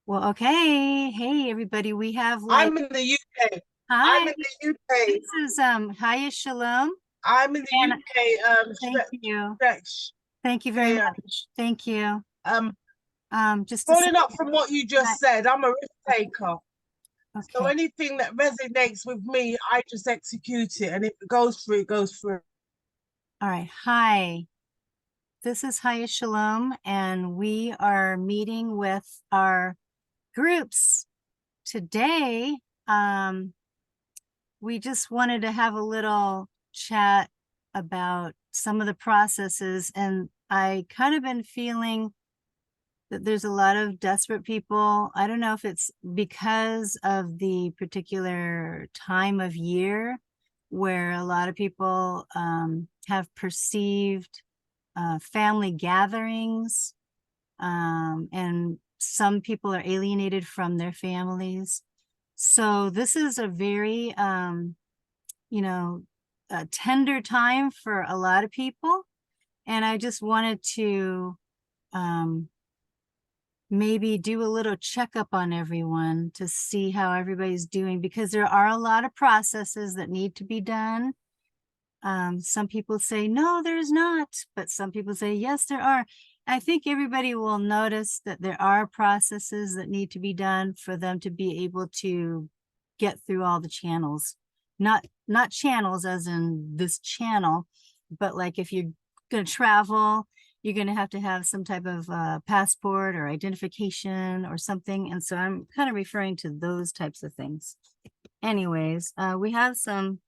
Well, okay. Hey, everybody. We have I'm in the UK. I'm hi. in the UK. This is Hiya Shalom. I'm in the And UK. thank you. Stretch. Thank you very Yeah. much. Thank you. Um, Just to say Following up from what you hi. just said, I'm a risk taker. So Okay. anything that resonates with me, I just execute it, and if it goes through, it goes through. All right. Hi. This is Hiya Shalom, and we are meeting with our groups today. We just wanted to have a little chat about some of the processes, and I kind of been feeling that there's a lot of desperate people. I don't know if it's because of the particular time of year where a lot of people have perceived family gatherings, and some people are alienated from their families. So this is a very, you know, a tender time for a lot of people. And I just wanted to um, maybe do a little checkup on everyone to see how everybody's doing, because there are a lot of processes that need to be done. Some people say, no, there's not, but some people say, yes, there are. I think everybody will notice that there are processes that need to be done for them to be able to get through all the channels. Not channels as in this channel, but like if you're going to travel, you're going to have some type of passport or identification or something. And so I'm kind of referring to those types of things. Anyways, we have some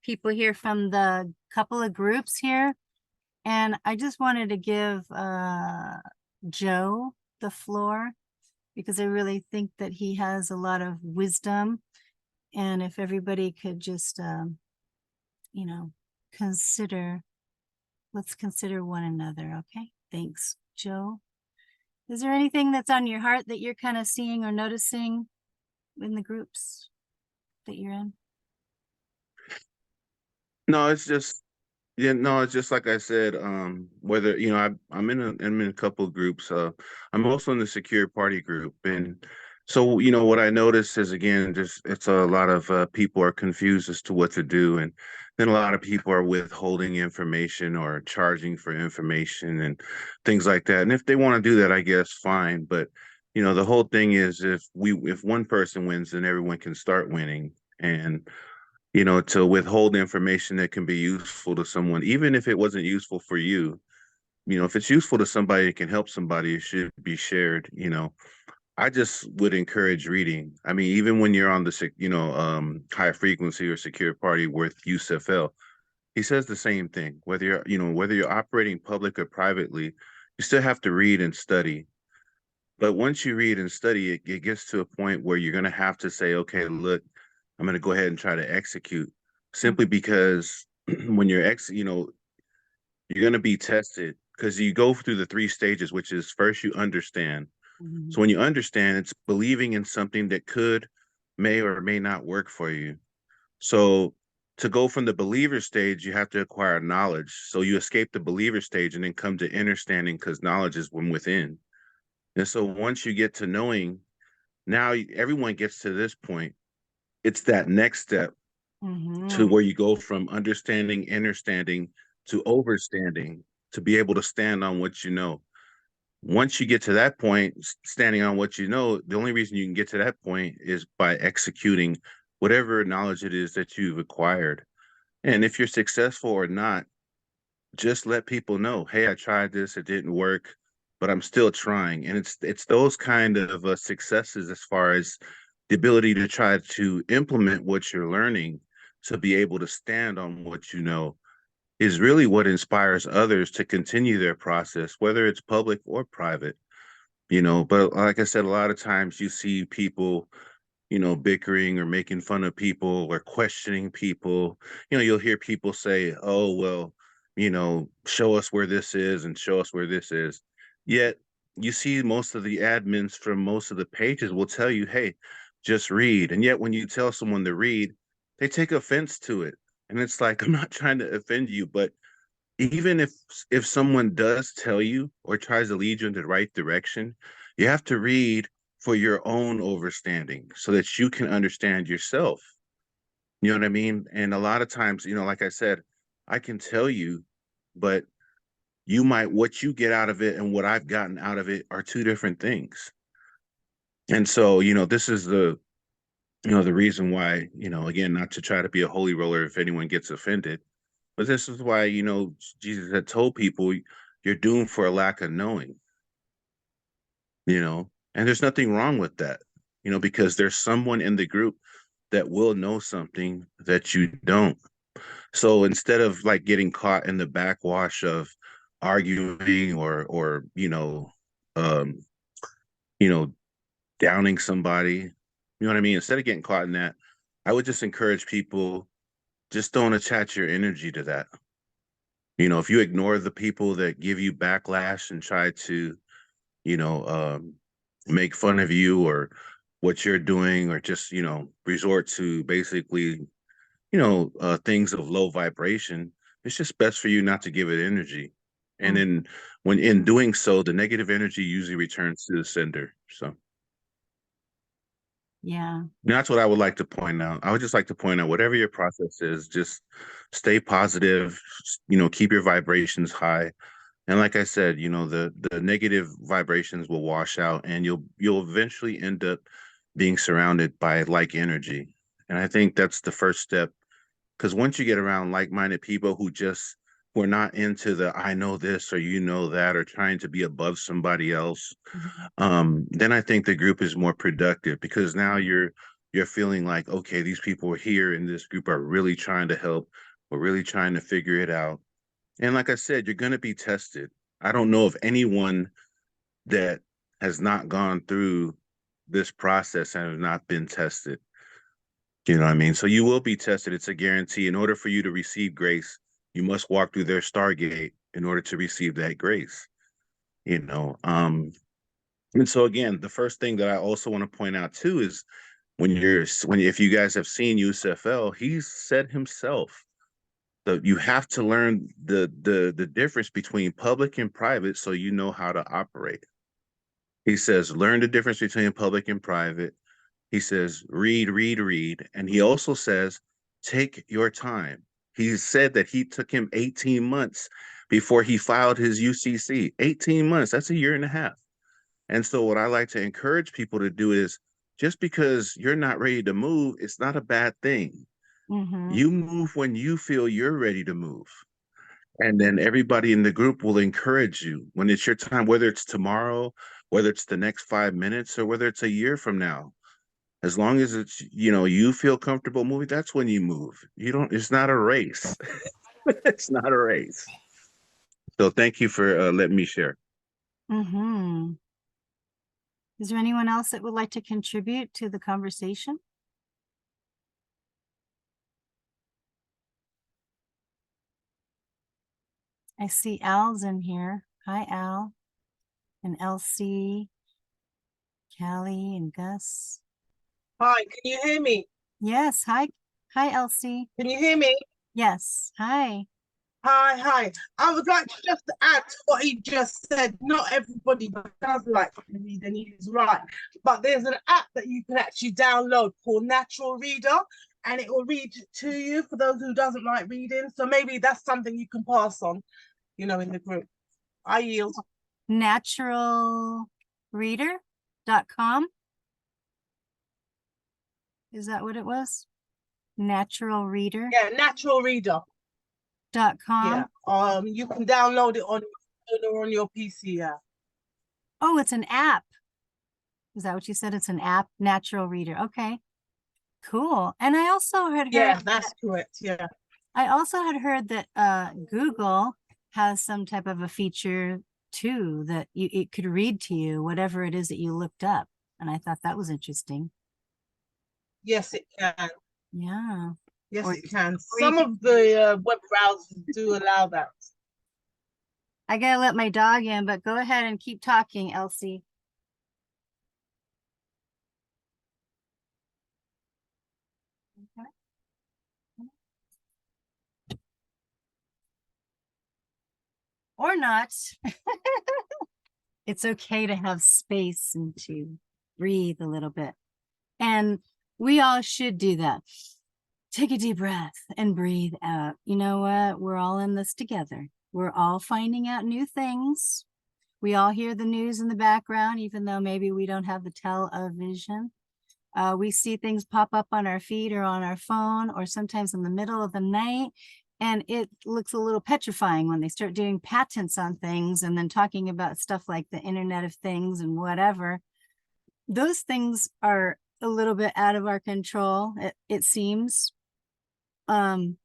people here from the couple of groups here. And I just wanted to give Joe the floor because I really think that he has a lot of wisdom. And if everybody could just, you know, consider, let's consider one another. Okay. Thanks, Joe. Is there anything that's on your heart that you're kind of seeing or noticing in the groups that you're in? No, it's just yeah, no, it's just like I said. Whether I'm in a couple of groups. I'm also in the secure party group, and so what I notice is again, just it's a lot of people are confused as to what to do, and then a lot of people are withholding information or charging for information and things like that. And if they want to do that, I guess fine. But the whole thing is if one person wins, then everyone can start winning, and to withhold information that can be useful to someone, even if it wasn't useful for you. If it's useful to somebody, it can help somebody, it should be shared. I just would encourage reading. I mean, even when you're on high frequency or secure party with USFL, he says the same thing. Whether you're operating public or privately, you still have to read and study. But once you read and study, it gets to a point where you're going to have to say, okay, look, I'm going to go ahead and try to execute, simply because when you're going to be tested because you go through the three stages, which is first you understand. Mhm. So when you understand, it's believing in something that may or may not work for you. So to go from the believer stage, you have to acquire knowledge. So you escape the believer stage and then come to understanding because knowledge is from within. And so once you get to knowing, now everyone gets to this point. It's that next step to Mhm. where you go from understanding to overstanding, to be able to stand on what you know. Once you get to that point, standing on what you know, the only reason you can get to that point is by executing whatever knowledge it is that you've acquired. And if you're successful or not, just let people know, hey, I tried this, it didn't work, but I'm still trying. And it's those kind of successes, as far as the ability to try to implement what you're learning, to be able to stand on what you know, is really what inspires others to continue their process, whether it's public or private. But like I said, a lot of times you see people bickering or making fun of people or questioning people. You'll hear people say, oh, well, show us where this is and show us where this is. Yet you see most of the admins from most of the pages will tell you, hey, just read. And yet when you tell someone to read, they take offense to it. And it's like, I'm not trying to offend you, but even if someone does tell you or tries to lead you in the right direction, you have to read for your own overstanding so that you can understand yourself. You know what I mean? And a lot of times, like I said, I can tell you, but what you get out of it and what I've gotten out of it are two different things. And so, this is the reason why, again, not to try to be a holy roller if anyone gets offended, but this is why, Jesus had told people you're doomed for a lack of knowing, and there's nothing wrong with that, because there's someone in the group that will know something that you don't. So instead of like getting caught in the backwash of arguing or um, you know, downing somebody, you know what I mean? Instead of getting caught in that, I would just encourage people, just don't attach your energy to that. If you ignore the people that give you backlash and try to, you know, um, make fun of you or what you're doing, or just, resort to basically, things of low vibration, it's just best for you not to give it energy. And Mm. then when in doing so, the negative energy usually returns to the sender. So Yeah. that's what I would like to point out. I would just like to point out, whatever your process is, just stay positive, keep your vibrations high. And like I said, the negative vibrations will wash out and you'll eventually end up being surrounded by like energy. And I think that's the first step, because once you get around like-minded people who are not into the I know this or that, or trying to be above somebody else, Mhm. then I think the group is more productive, because now you're feeling like, okay, these people are here in this group are really trying to help. We're really trying to figure it out. And like I said, you're going to be tested. I don't know of anyone that has not gone through this process and have not been tested. You know what I mean? So you will be tested. It's a guarantee. In order for you to receive grace, you must walk through their Stargate in order to receive that grace. You know, um, and so again, the first thing that I also want to point out too is if you guys have seen USFL, he's said himself that you have to learn the difference between public and private so you know how to operate. He says, learn the difference between public and private. He says, read, read, read. And he also says, take your time. He said that he took him 18 months before he filed his UCC. 18 months, that's a year and a half. And so, what I like to encourage people to do is, just because you're not ready to move, it's not a bad thing. Mhm. You move when you feel you're ready to move. And then everybody in the group will encourage you when it's your time, whether it's tomorrow, whether it's the next 5 minutes, or whether it's a year from now. As long as it's, you feel comfortable moving, that's when you move. It's not a race. It's not a race. So thank you for letting me share. Mhm. Is there anyone else that would like to contribute to the conversation? I see Al's in here. Hi, Al. And Elsie, Callie, and Gus. Hi, can you hear me? Yes. Hi. Hi, Elsie. Can you hear me? Yes. Hi. Hi. I would like to just add to what he just said. Not everybody does like to read, and he's right. But there's an app that you can actually download called Natural Reader, and it will read to you for those who doesn't like reading. So maybe that's something you can pass on, in the group. I yield. Naturalreader.com. Is that what it was? Naturalreader.com. Yeah, Natural Reader. Yeah. You can download it on your phone or on your PC. Yeah. Oh, it's an app. Is that what you said? It's an app, Natural Reader. Okay, cool. And I also had Yeah, heard that's correct. Yeah. that Google has some type of a feature too, that it could read to you whatever it is that you looked up. And I thought that was interesting. Yes, it can. Yeah. Yes, Or, it can. or you Some could, of the web browsers do allow that. I gotta let my dog in, but go ahead and keep talking, Elsie. Okay. Or not. It's okay to have space and to breathe a little bit. And we all should do that. Take a deep breath and breathe out. You know what? We're all in this together. We're all finding out new things. We all hear the news in the background, even though maybe we don't have the television. We see things pop up on our feed or on our phone, or sometimes in the middle of the night. And it looks a little petrifying when they start doing patents on things and then talking about stuff like the Internet of Things and whatever. Those things are a little bit out of our control, it seems. I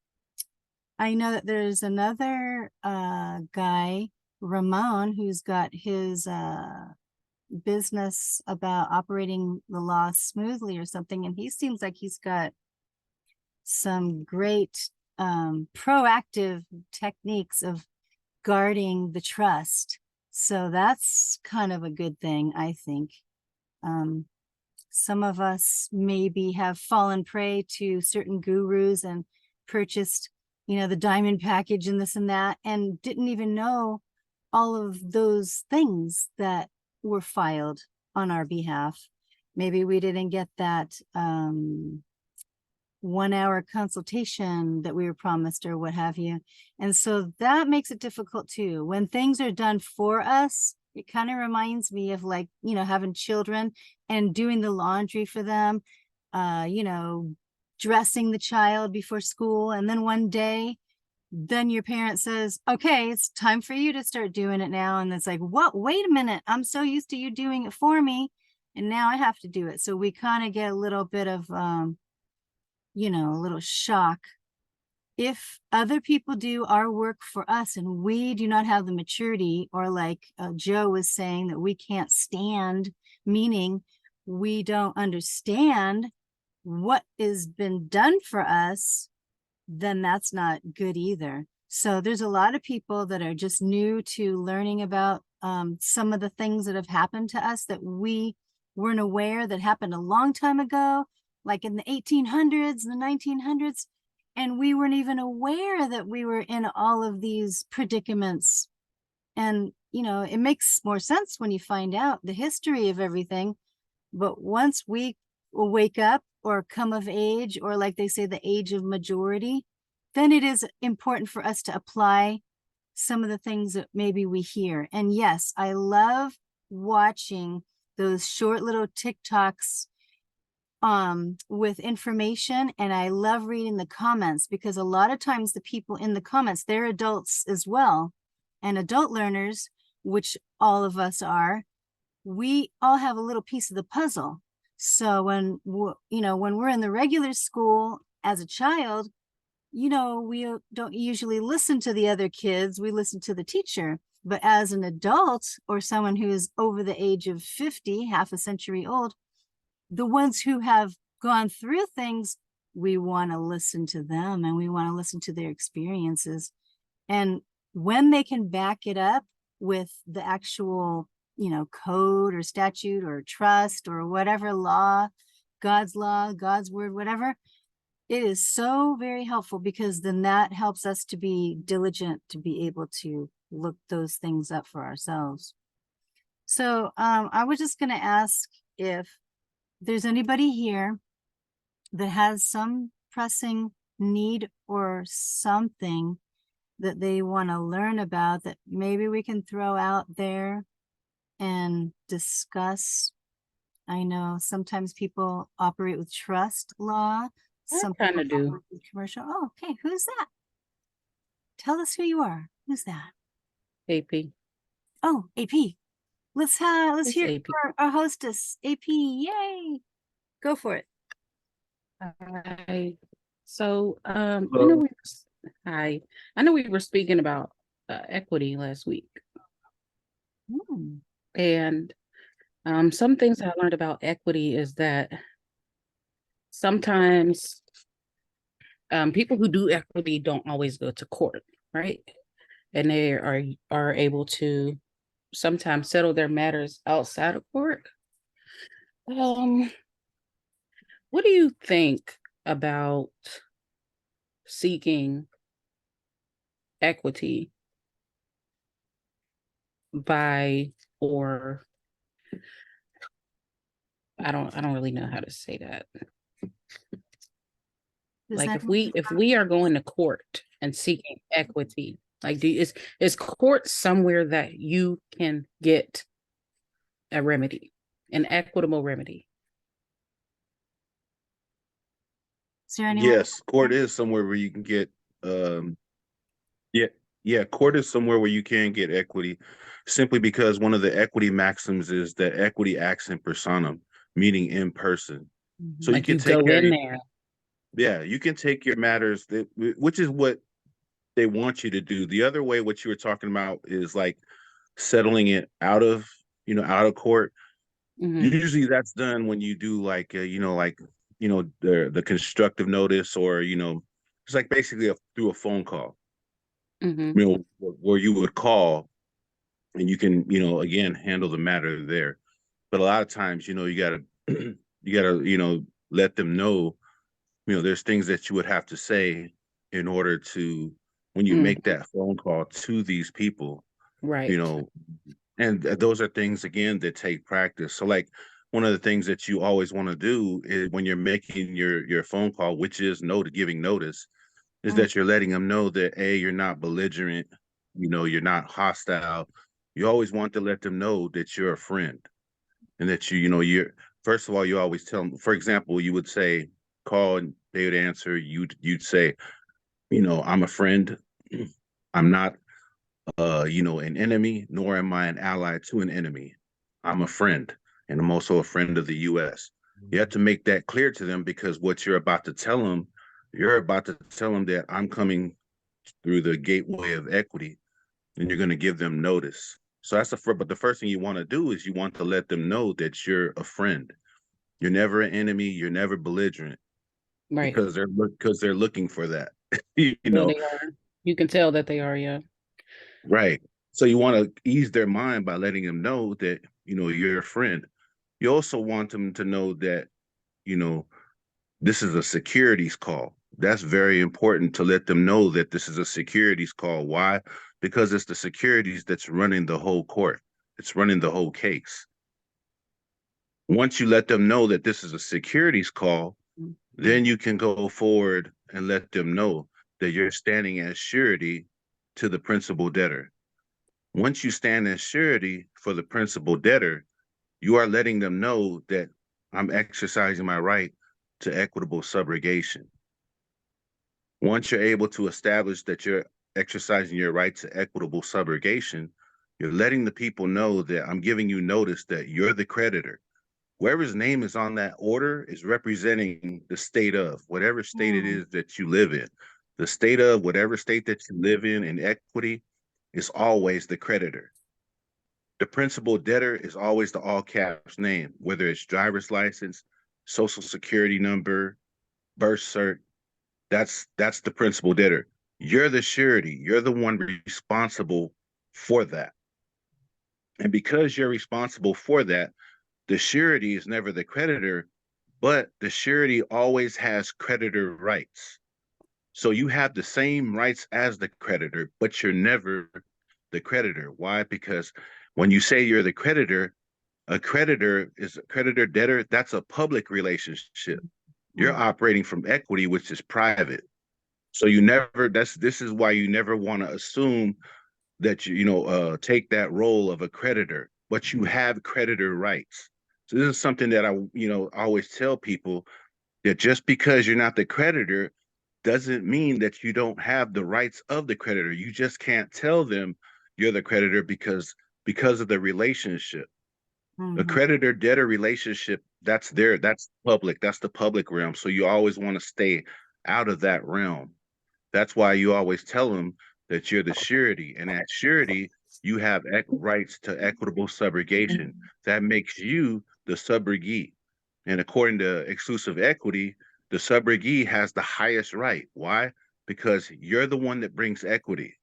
know that there's another guy, Ramon, who's got his business about operating the law smoothly or something, and he seems like he's got some great proactive techniques of guarding the trust. So that's kind of a good thing, I think. Some of us maybe have fallen prey to certain gurus and purchased, you know, the diamond package and this and that, and didn't even know all of those things that were filed on our behalf. Maybe we didn't get that 1-hour consultation that we were promised or what have you. And so that makes it difficult too. When things are done for us, it kind of reminds me of, like, you know, having children and doing the laundry for them, you know, dressing the child before school. And then one day, then your parent says, okay, it's time for you to start doing it now. And it's like, what? Wait a minute. I'm so used to you doing it for me, and now I have to do it. So we kind of get a little bit of, you know, a little shock. If other people do our work for us and we do not have the maturity, or like Joe was saying, that we can't stand, meaning we don't understand what has been done for us, then that's not good either. So there's a lot of people that are just new to learning about some of the things that have happened to us that we weren't aware that happened a long time ago, like in the 1800s, the 1900s. And we weren't even aware that we were in all of these predicaments. And, you know, it makes more sense when you find out the history of everything. But once we wake up or come of age, or like they say, the age of majority, then it is important for us to apply some of the things that maybe we hear. And yes, I love watching those short little TikToks with information, and I love reading the comments, because a lot of times the people in the comments, they're adults as well, and adult learners, which all of us are. We all have a little piece of the puzzle. So when you know, when we're in the regular school as a child, you know, we don't usually listen to the other kids, we listen to the teacher. But as an adult, or someone who is over the age of 50, half a century old, the ones who have gone through things, we want to listen to them, and we want to listen to their experiences. And when they can back it up with the actual, you know, code or statute or trust or whatever law, God's word, whatever, it is so very helpful, because then that helps us to be diligent, to be able to look those things up for ourselves. So I was just going to ask if there's anybody here that has some pressing need or something that they want to learn about, that maybe we can throw out there and discuss. I know sometimes people operate with trust law. Some kind of people do. operate with commercial. Oh, okay. Who's that? Tell us who you are. Who's that? AP. Oh, AP. Let's It's hear AP. our hostess, AP. Yay. Go for it. Hi. So, I know hi. I know we were speaking about equity last week, and some things I learned about equity is that sometimes people who do equity don't always go to court, right? And they are able to sometimes settle their matters outside of court. What do you think about seeking equity by, or I don't really know how to say that. Does Like that if we are going to court and seeking equity, like is court somewhere that you can get a remedy, an equitable remedy? is there anyone? Yes, court is somewhere where you can get yeah, yeah, court is somewhere where you can get equity simply because one of the equity maxims is that equity acts in personam, meaning in person. So you Like can you take go care of in your, there. yeah, you can take your matters that, which is what they want you to do. The other way, what you were talking about is like settling it out of, out of court. Mhm. Usually that's done when you do like, the constructive notice or, it's like basically through a phone call, Mhm. where you would call and you can, again, handle the matter there. But a lot of times, you gotta, you gotta, let them know, there's things that you would have to say in order to, when you make Mhm. that phone call to these people, you Right. know, and those are things again that take practice. So like one of the things that you always want to do is when you're making your phone call, which is giving notice, is Mm. that you're letting them know that you're not belligerent, you're not hostile. You always want to let them know that you're a friend and that you're first of all, you always tell them, for example, you would say, call and they would answer, you'd say, I'm a friend. I'm not an enemy, nor am I an ally to an enemy. I'm a friend, and I'm also a friend of the US. You have to make that clear to them because what you're about to tell them, you're about to tell them that I'm coming through the gateway of equity, and you're going to give them notice. So that's but the first thing you want to do is you want to let them know that you're a friend. You're never an enemy. You're never belligerent Right. because they're looking for that. you Yeah, know, they are. You can tell that they are, yeah. right. So you want to ease their mind by letting them know that, you're a friend. You also want them to know that, you know, this is a securities call. That's very important to let them know that this is a securities call. Why? Because it's the securities that's running the whole court. It's running the whole case. Once you let them know that this is a securities call, then you can go forward and let them know that you're standing as surety to the principal debtor. Once you stand as surety for the principal debtor, you are letting them know that I'm exercising my right to equitable subrogation. Once you're able to establish that you're exercising your right to equitable subrogation, you're letting the people know that I'm giving you notice that you're the creditor. Whoever's name is on that order is representing the state of whatever state it Mm. is that you live in. The state of whatever state that you live in equity is always the creditor. The principal debtor is always the all caps name, whether it's driver's license, social security number, birth cert. That's the principal debtor. You're the surety. You're the one responsible for that. And because you're responsible for that, the surety is never the creditor, but the surety always has creditor rights. So you have the same rights as the creditor, but you're never the creditor. Why? Because when you say you're the creditor, a creditor is a creditor debtor. That's a public relationship. You're Mm. operating from equity, which is private. So you never, this is why you never want to assume that take that role of a creditor, but you have creditor rights. So this is something that I always tell people that just because you're not the creditor doesn't mean that you don't have the rights of the creditor. You just can't tell them you're the creditor because of the relationship. A Mhm. creditor debtor relationship, that's public, that's the public realm. So you always want to stay out of that realm. That's why you always tell them that you're the surety, and at surety, you have rights to equitable subrogation. That makes you the subrogee. And according to exclusive equity, the subrogee has the highest right. Why? Because you're the one that brings equity.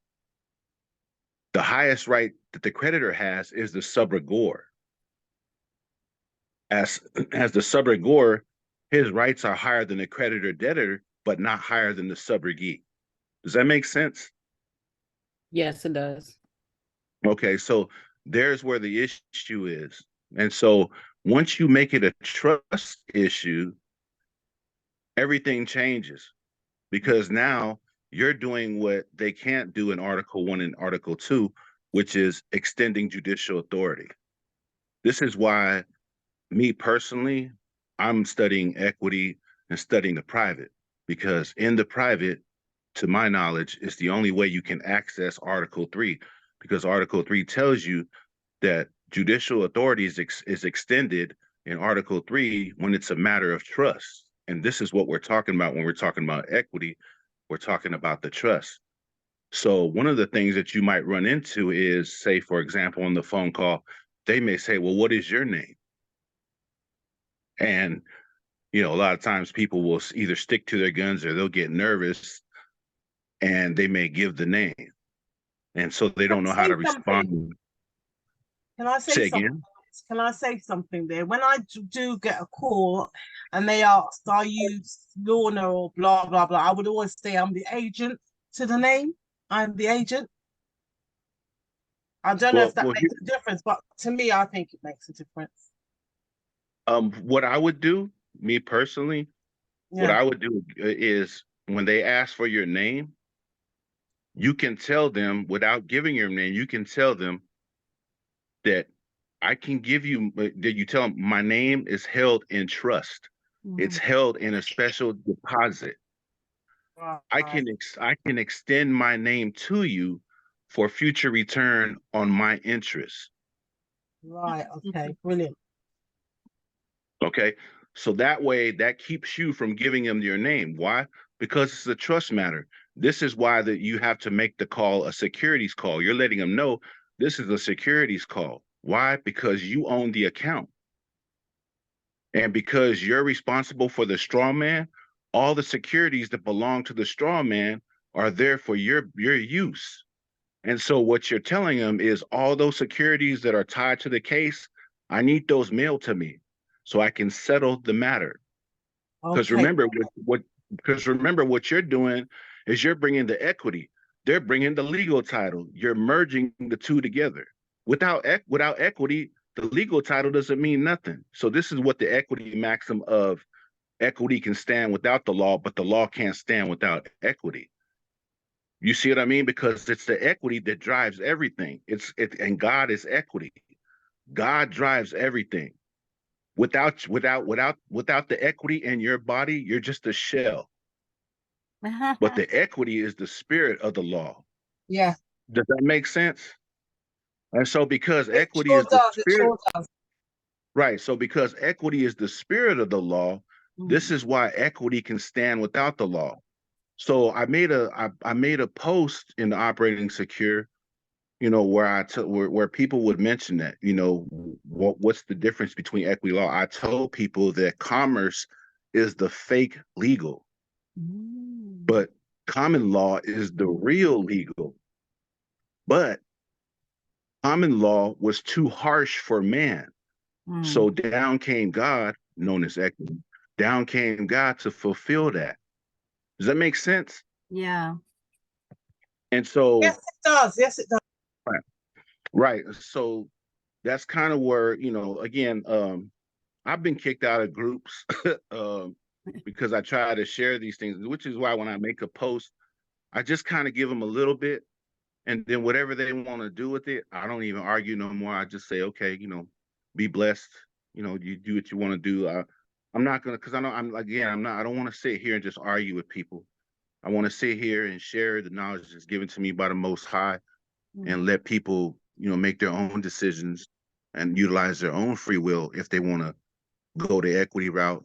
The highest right that the creditor has is the subrogor. As the subrogor, his rights are higher than the creditor debtor, but not higher than the subrogee. Does that make sense? Yes, it does. Okay, so there's where the issue is. And so Once you make it a trust issue, everything changes because now you're doing what they can't do in Article 1 and Article 2, which is extending judicial authority. This is why, me personally, I'm studying equity and studying the private, because in the private, to my knowledge, is the only way you can access Article 3, because Article 3 tells you that judicial authority is extended in Article 3 when it's a matter of trust. And this is what we're talking about when we're talking about equity. We're talking about the trust. So one of the things that you might run into is, say, for example, on the phone call, they may say, well, what is your name? And, a lot of times people will either stick to their guns or they'll get nervous and they may give the name. And so they don't know how to respond. Can I say Say something? again? Can I say something there? When I do get a call and they ask, are you Lorna or blah, blah, blah, I would always say I'm the agent to the name. I'm the agent. I don't know if that makes a difference, but to me, I think it makes a difference. What I would do, me personally, what I would do is when they ask for your name, you can tell them without giving your name, you can tell them that I can give you, that you tell them my name is held in trust. It's held in a special deposit. I can extend my name to you for future return on my interest. Right. Okay. Brilliant. Okay. So that way, that keeps you from giving them your name. Why? Because it's a trust matter. This is why that you have to make the call a securities call. You're letting them know this is a securities call. Why? Because you own the account. And because you're responsible for the straw man, all the securities that belong to the straw man are there for your use. And so what you're telling them is all those securities that are tied to the case, I need those mailed to me so I can settle the matter. Because remember what you're doing is you're bringing the equity. They're bringing the legal title. You're merging the two together. Without equity, the legal title doesn't mean nothing. So this is what the equity maxim of equity can stand without the law, but the law can't stand without equity. You see what I mean? Because it's the equity that drives everything. And God is equity. God drives everything. Without the equity in your body, you're just a shell. But the equity is the spirit of the law. Yeah. Does that make sense? And so because equity sure is the does, spirit, it sure does. right? So because equity is the spirit of the law, this is why equity can stand without the law. So I made a post in the Operating Secure, where people would mention that, what's the difference between equity law? I told people that commerce is the fake legal, but common law is the real legal. But common law was too harsh for man. So down came God, known as equity. Down came God to fulfill that. Does that make sense? Yeah. And so, yes, it does. Yes, it does. Right. So that's kind of where, again, I've been kicked out of groups because I try to share these things, which is why when I make a post, I just kind of give them a little bit. And then whatever they want to do with it, I don't even argue no more. I just say, okay, be blessed. You do what you want to do. I'm not going to, because I know I don't want to sit here and just argue with people. I want to sit here and share the knowledge that's given to me by the Most High and let people, make their own decisions and utilize their own free will if they want to go the equity route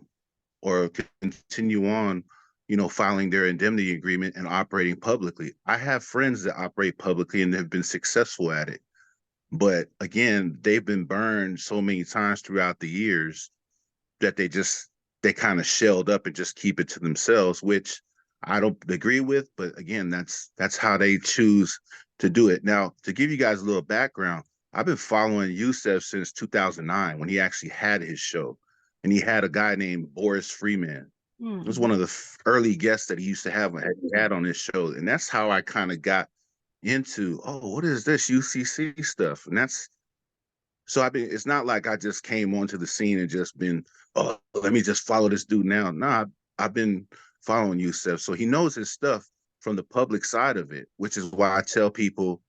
or continue on, filing their indemnity agreement and operating publicly. I have friends that operate publicly and have been successful at it. But again, they've been burned so many times throughout the years that they kind of shelled up and just keep it to themselves, which I don't agree with. But again, that's how they choose to do it. Now, to give you guys a little background, I've been following Youssef since 2009 when he actually had his show, and he had a guy named Boris Freeman. It was one of the early guests that he used to have had on his show, and that's how I kind of got into, oh, what is this UCC stuff? And So it's not like I just came onto the scene and just been, oh, let me just follow this dude now. Nah, I've been following Yusef. So he knows his stuff from the public side of it, which is why I tell people,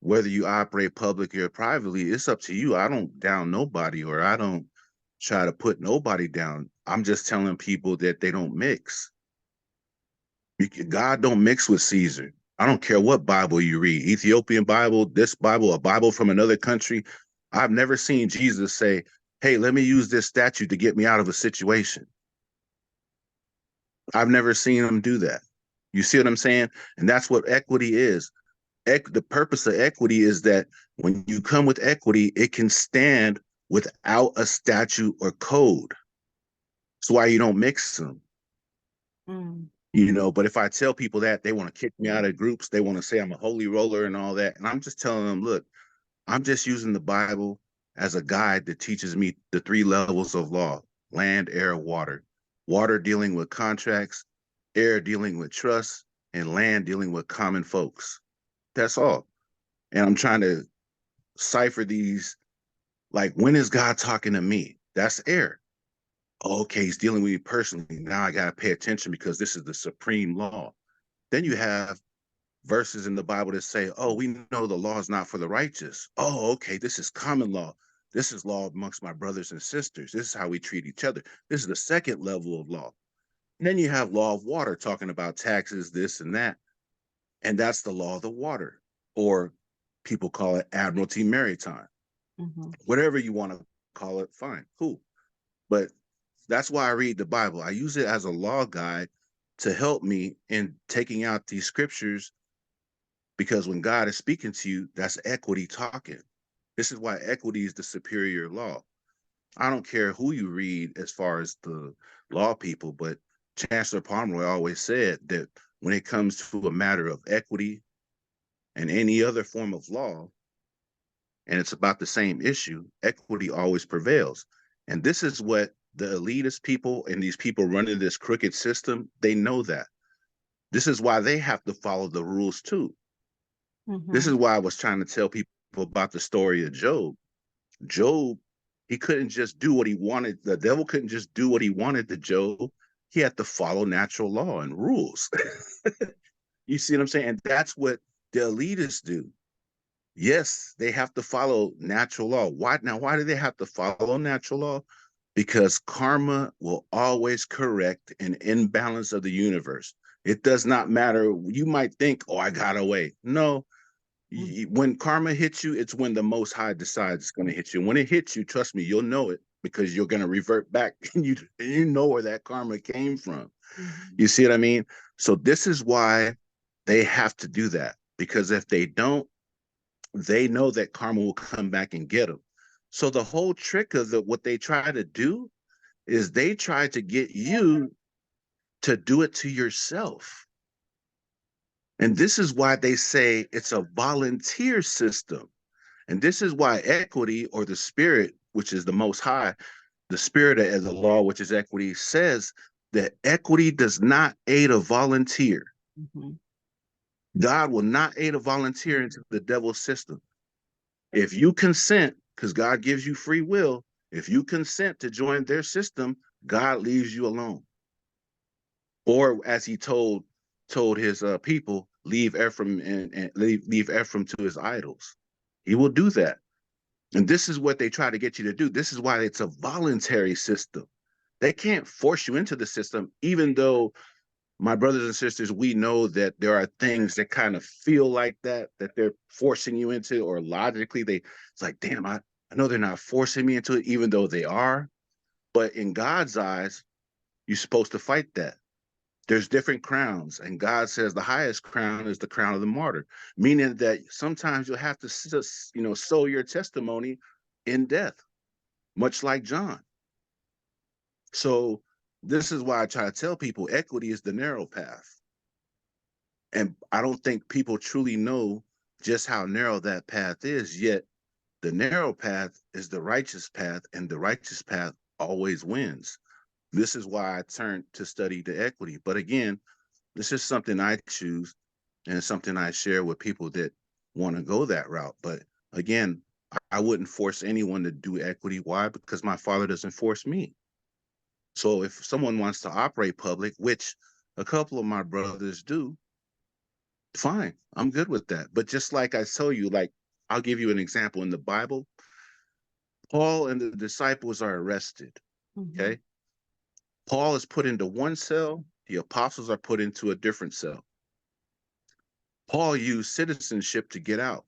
whether you operate publicly or privately, it's up to you. I don't down nobody, or I don't try to put nobody down. I'm just telling people that they don't mix. God don't mix with Caesar. I don't care what Bible you read, Ethiopian Bible, this Bible, a Bible from another country. I've never seen Jesus say, hey, let me use this statute to get me out of a situation. I've never seen him do that. You see what I'm saying? And that's what equity is. The purpose of equity is that when you come with equity, it can stand without a statute or code. That's why you don't mix them. Mm. You know, but if I tell people that, they want to kick me out of groups, they want to say I'm a holy roller and all that. And I'm just telling them, look, I'm just using the Bible as a guide that teaches me the 3 levels of law: land, air, water. Water dealing with contracts, air dealing with trust, and land dealing with common folks. That's all. And I'm trying to cipher these, like, when is God talking to me? That's air. Okay, he's dealing with me personally. Now I got to pay attention because this is the supreme law. Then you have verses in the Bible that say, oh, we know the law is not for the righteous. Oh, okay, this is common law. This is law amongst my brothers and sisters. This is how we treat each other. This is the second level of law. And then you have law of water talking about taxes, this and that. And that's the law of the water, or people call it admiralty maritime. Mm-hmm. Whatever you want to call it, fine, cool. But that's why I read the Bible. I use it as a law guide to help me in taking out these scriptures, because when God is speaking to you, that's equity talking. This is why equity is the superior law. I don't care who you read as far as the law people, but Chancellor Pomeroy always said that when it comes to a matter of equity and any other form of law, and it's about the same issue, equity always prevails. And this is what the elitist people and these people running this crooked system, they know that. This is why they have to follow the rules too. Mm-hmm. This is why I was trying to tell people about the story of Job. Job, he couldn't just do what he wanted. The devil couldn't just do what he wanted to Job. He had to follow natural law and rules. You see what I'm saying? And that's what the elitists do. Yes, they have to follow natural law. Why now? Why do they have to follow natural law? Because karma will always correct an imbalance of the universe. It does not matter. You might think, oh, I got away. No, when karma hits you, it's when the Most High decides it's going to hit you. When it hits you, trust me, you'll know it, because you're going to revert back and you know where that karma came from. Mm-hmm. You see what I mean? So this is why they have to do that, because if they don't, they know that karma will come back and get them. So the whole trick of what they try to do is they try to get you to do it to yourself. And this is why they say it's a volunteer system. And this is why equity, or the spirit, which is the Most High, the spirit as a law, which is equity, says that equity does not aid a volunteer. Mm-hmm. God will not aid a volunteer into the devil's system. If you consent, because God gives you free will, if you consent to join their system, God leaves you alone. Or as he told his people, leave Ephraim and leave Ephraim to his idols. He will do that. And this is what they try to get you to do. This is why it's a voluntary system. They can't force you into the system, even though, my brothers and sisters, we know that there are things that kind of feel like that they're forcing you into, or logically it's like, damn, I know they're not forcing me into it, even though they are. But in God's eyes, you're supposed to fight that. There's different crowns, and God says the highest crown is the crown of the martyr, meaning that sometimes you'll have to sow your testimony in death, much like John. So this is why I try to tell people equity is the narrow path. And I don't think people truly know just how narrow that path is, yet the narrow path is the righteous path, and the righteous path always wins. This is why I turned to study the equity. But again, this is something I choose, and it's something I share with people that want to go that route. But again, I wouldn't force anyone to do equity. Why? Because my father doesn't force me. So if someone wants to operate public, which a couple of my brothers do, fine, I'm good with that. But just like I tell you, like, I'll give you an example. In the Bible, Paul and the disciples are arrested. Okay. Paul is put into one cell, the apostles are put into a different cell. Paul used citizenship to get out.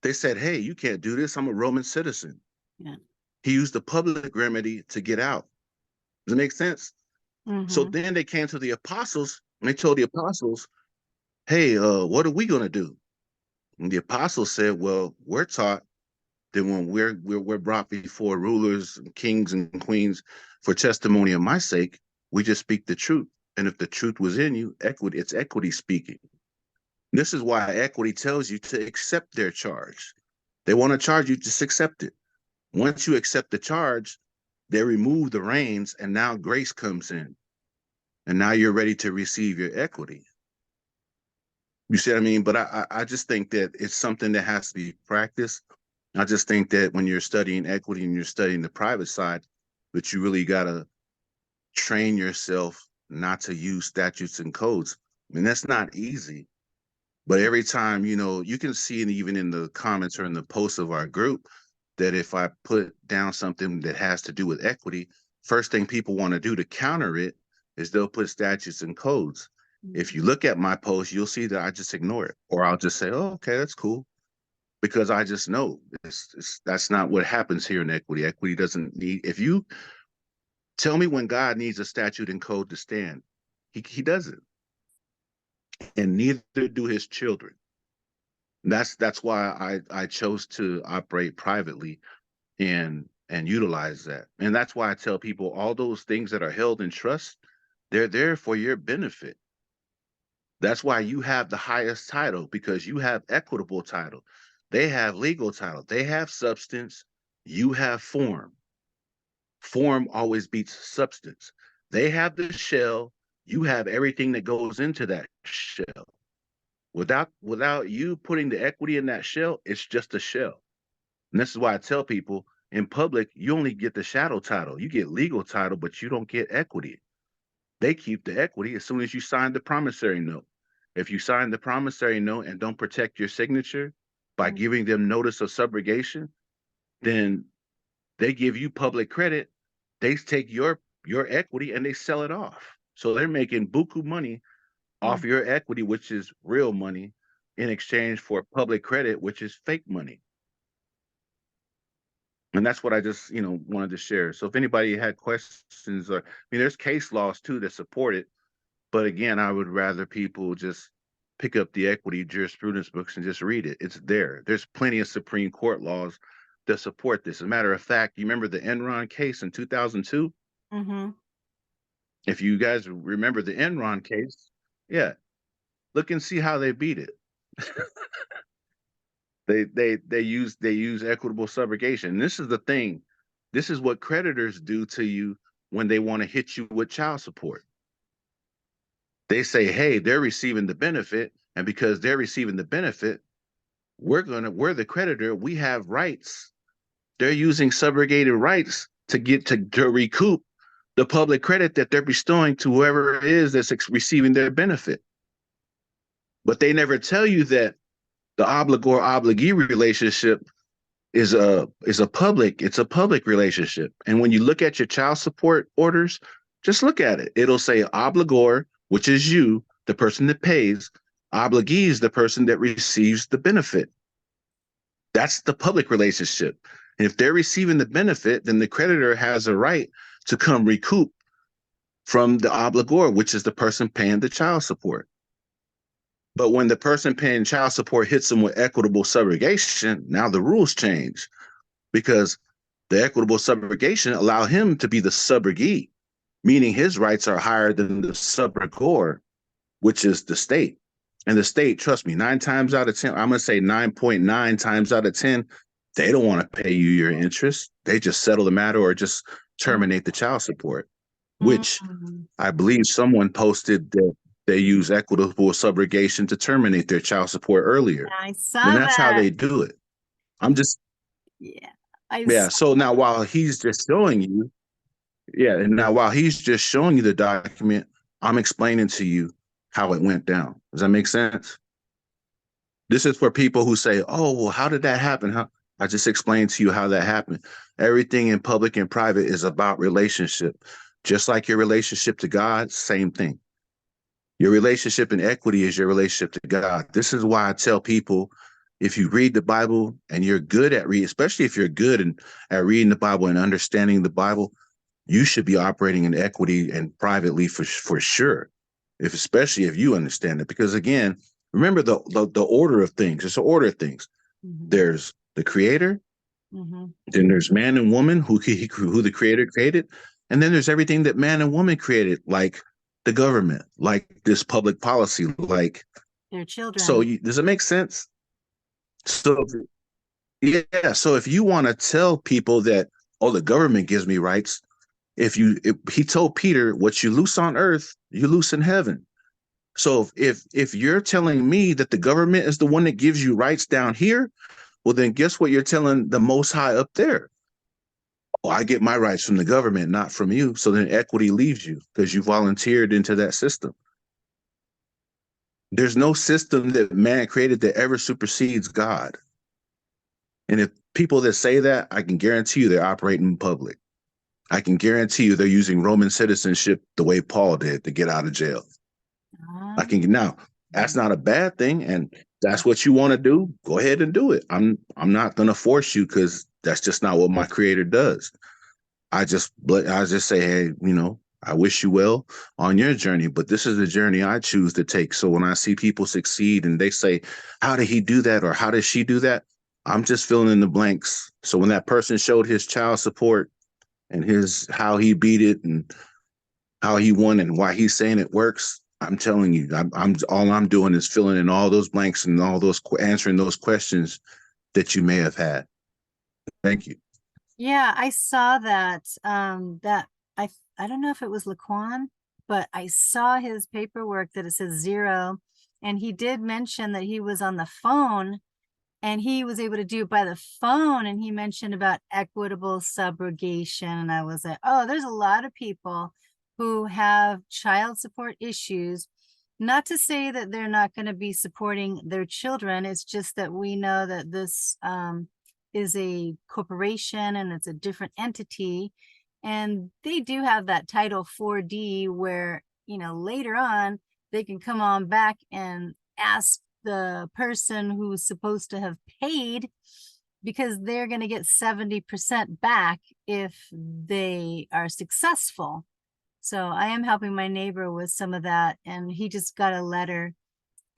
They said, hey, you can't do this. I'm a Roman citizen. Yeah. He used the public remedy to get out. Does it make sense? So then they came to the apostles and they told the apostles, hey, what are we going to do? And the apostles said, well, we're taught that when we're brought before rulers, kings, and queens for testimony of my sake, we just speak the truth. And if the truth was in you, it's equity speaking. This is why equity tells you to accept their charge. They want to charge you, just accept it. Once you accept the charge, they remove the reins, and now grace comes in. And now you're ready to receive your equity. You see what I mean? But I just think that it's something that has to be practiced. I just think that when you're studying equity and you're studying the private side, that you really got to train yourself not to use statutes and codes. I mean, that's not easy. But every time, you can see it even in the comments or in the posts of our group, that if I put down something that has to do with equity, first thing people want to do to counter it is they'll put statutes and codes. If you look at my post, you'll see that I just ignore it, or I'll just say, oh, okay, that's cool. Because I just know that's not what happens here in equity. Equity doesn't need, if you tell me when God needs a statute and code to stand, he doesn't. And neither do his children. That's why I chose to operate privately and utilize that. And that's why I tell people all those things that are held in trust, they're there for your benefit. That's why you have the highest title, because you have equitable title. They have legal title. They have substance. You have form. Form always beats substance. They have the shell. You have everything that goes into that shell. Without you putting the equity in that shell, it's just a shell. And this is why I tell people, in public, you only get the shadow title. You get legal title, but you don't get equity. They keep the equity as soon as you sign the promissory note. If you sign the promissory note and don't protect your signature by giving them notice of subrogation, then they give you public credit. They take your equity and they sell it off. So they're making buku money off your equity, which is real money, in exchange for public credit, which is fake money. And that's what I just, wanted to share. So if anybody had questions, or, there's case laws too that support it. But again, I would rather people just pick up the equity jurisprudence books and just read it. It's there. There's plenty of Supreme Court laws that support this. As a matter of fact, you remember the Enron case in 2002? If you guys remember the Enron case, yeah, look and see how they beat it. They use equitable subrogation. And this is the thing. This is what creditors do to you when they want to hit you with child support. They say, hey, they're receiving the benefit, and because they're receiving the benefit, we're the creditor, we have rights. They're using subrogated rights to get to recoup the public credit that they're bestowing to whoever it is that's receiving their benefit. But they never tell you that the obligor-obligee relationship is a public relationship. And when you look at your child support orders, just look at it. It'll say obligor, which is you, the person that pays. Obligee is the person that receives the benefit. That's the public relationship. And if they're receiving the benefit, then the creditor has a right to come recoup from the obligor, which is the person paying the child support. But when the person paying child support hits them with equitable subrogation, now the rules change, because the equitable subrogation allow him to be the subrogee, meaning his rights are higher than the subrogor, which is the state. And the state, trust me, 9 times out of 10, I'm going to say 9.9 times out of 10, they don't want to pay you your interest. They just settle the matter or just terminate the child support, which I believe someone posted that they use equitable subrogation to terminate their child support earlier. I saw And that's how that. they do it. I'm just, Yeah. I yeah. s- So now while he's just showing you, yeah, and now while he's just showing you the document, I'm explaining to you how it went down. Does that make sense? This is for people who say, "Oh, well, how did that happen?" How I just explained to you how that happened. Everything in public and private is about relationship. Just like your relationship to God, same thing. Your relationship in equity is your relationship to God. This is why I tell people if you read the Bible and you're good at reading, especially if you're good at reading the Bible and understanding the Bible, you should be operating in equity and privately for sure. If especially if you understand it. Because again, remember the order of things. It's an order of things. Mhm, There's the creator, mhm. then there's man and woman who the creator created, and then there's everything that man and woman created, like the government, like this public policy, like Their so. children. Does it make sense? So yeah, so if you want to tell people that oh the government gives me rights, if he told Peter what you loose on earth, you loose in heaven. So if you're telling me that the government is the one that gives you rights down here, well then guess what you're telling the most high up there? Oh, I get my rights from the government, not from you. So then equity leaves you because you volunteered into that system. There's no system that man created that ever supersedes God. And if people that say that, I can guarantee you they're operating in public. I can guarantee you they're using Roman citizenship the way Paul did to get out of jail. I Ah, can now that's not a bad thing, and that's what you want to do. Go ahead and do it. I'm not gonna force you because that's just not what my creator does. I just say, hey, I wish you well on your journey, but this is the journey I choose to take. So when I see people succeed and they say, how did he do that or how did she do that? I'm just filling in the blanks. So when that person showed his child support and his how he beat it and how he won and why he's saying it works, I'm telling you, I'm all I'm doing is filling in all those blanks and all those answering those questions that you may have had. Thank you. yeah, I saw that. That I don't know if it was Laquan, but I saw his paperwork that it says 0, and he did mention that he was on the phone and he was able to do it by the phone. And he mentioned about equitable subrogation, and I was like, oh, there's a lot of people who have child support issues. Not to say that they're not going to be supporting their children. It's just that we know that this is a corporation and it's a different entity. And they do have that Title 4D where, later on, they can come on back and ask the person who's supposed to have paid, because they're going to get 70% back if they are successful. So I am helping my neighbor with some of that. And he just got a letter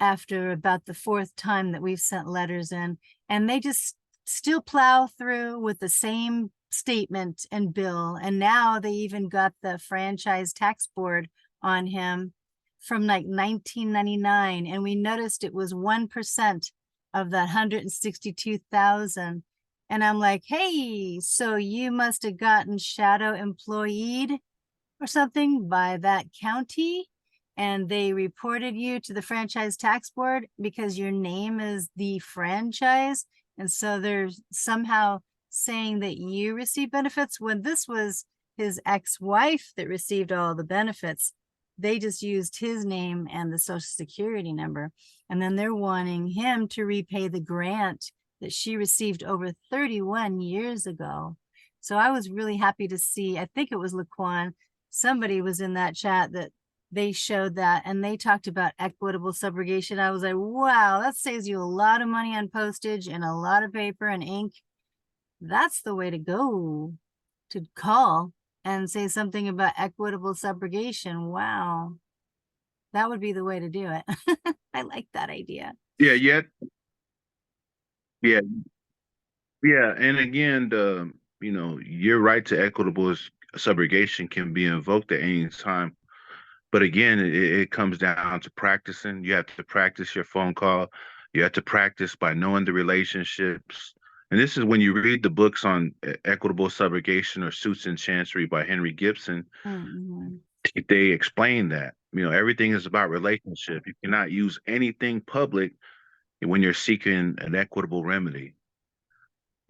after about the 4th time that we've sent letters in, and they just still plow through with the same statement and bill. And now they even got the franchise tax board on him from like 1999. And we noticed it was 1% of that 162,000. And I'm like, hey, so you must have gotten shadow employed or something by that county, and they reported you to the franchise tax board because your name is the franchise. And so they're somehow saying that you receive benefits when this was his ex-wife that received all the benefits. They just used his name and the social security number. And then they're wanting him to repay the grant that she received over 31 years ago. So I was really happy to see, I think it was Laquan, somebody was in that chat that they showed that, and they talked about equitable subrogation. I was like, wow, that saves you a lot of money on postage and a lot of paper and ink. That's the way to go, to call and say something about equitable subrogation. Wow, that would be the way to do it. I like that idea. Yeah, yeah, yeah. And again, your right to equitable subrogation can be invoked at any time. But again, it comes down to practicing. You have to practice your phone call. You have to practice by knowing the relationships. And this is when you read the books on equitable subrogation or suits in chancery by Henry Gibson, Mm-hmm. they explain that. Everything is about relationship. You cannot use anything public when you're seeking an equitable remedy.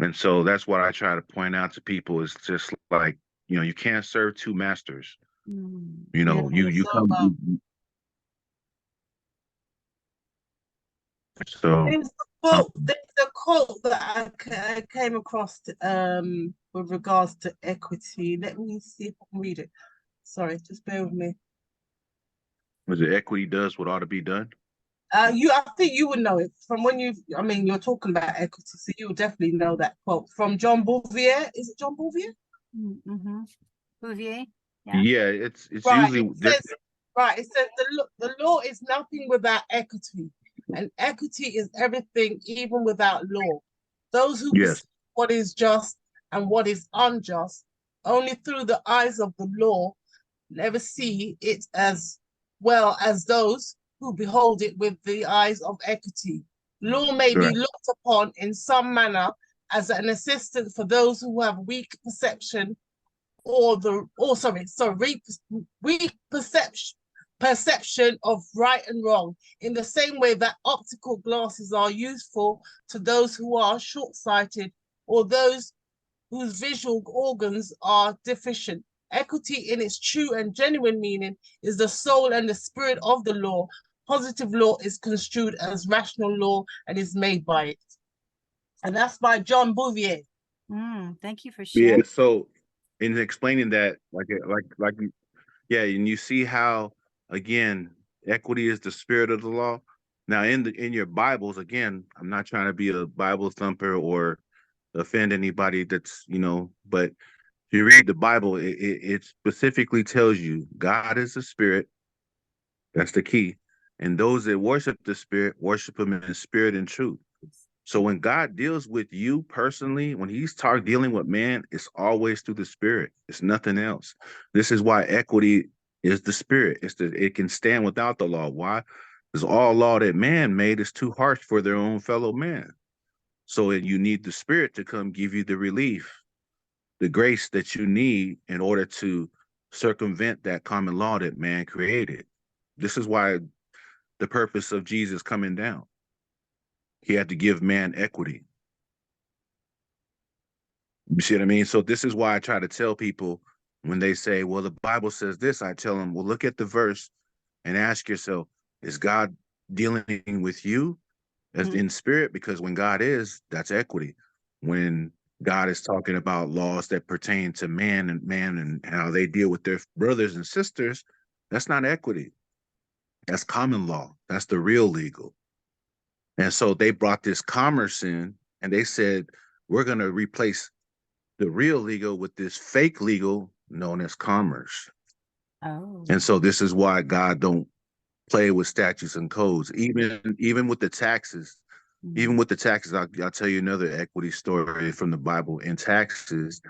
And so that's what I try to point out to people is just like, you can't serve two masters. Mm. Yeah, You so come. So, there's a quote that I came across with regards to equity. Let me see if I can read it. Sorry, just bear with me. was it equity does what ought to be done? I think you would know it from when I mean, you're talking about equity, so you would definitely know that quote from John Bouvier. Is it John Bouvier? Mm-hmm. Bouvier. Yeah. Yeah, it's Right. usually It says, right. It says the law is nothing without equity, and equity is everything, even without law. Those who yes, perceive what is just and what is unjust only through the eyes of the law never see it as well as those who behold it with the eyes of equity. Law may be right, looked upon in some manner as an assistant for those who have weak perception or weak perception of right and wrong, in the same way that optical glasses are useful to those who are short-sighted or those whose visual organs are deficient. Equity in its true and genuine meaning is the soul and the spirit of the law. Positive law is construed as rational law and is made by it. And that's by John Bouvier. Thank you for yeah. sharing. So, in explaining that, yeah, and you see how again equity is the spirit of the law. Now, in your Bibles, again, I'm not trying to be a Bible thumper or offend anybody but if you read the Bible, it specifically tells you God is a spirit. That's the key. And those that worship the spirit worship him in spirit and truth. So when God deals with you personally, when he's dealing with man, it's always through the spirit. It's nothing else. This is why equity is the spirit. It can stand without the law. Why? Because all law that man made is too harsh for their own fellow man. So you need the spirit to come give you the relief, the grace that you need in order to circumvent that common law that man created. This is why the purpose of Jesus coming down. He had to give man equity. You see what I mean? So this is why I try to tell people when they say, well, the Bible says this, I tell them, well, look at the verse and ask yourself, is God dealing with you as in spirit? Because when God is, that's equity. When God is talking about laws that pertain to man and how they deal with their brothers and sisters, that's not equity. That's common law. That's the real legal. And so they brought this commerce in and they said, we're going to replace the real legal with this fake legal known as commerce. Oh. And so this is why God don't play with statutes and codes, even with the taxes. Even with the taxes, I'll tell you another equity story from the Bible. In taxes,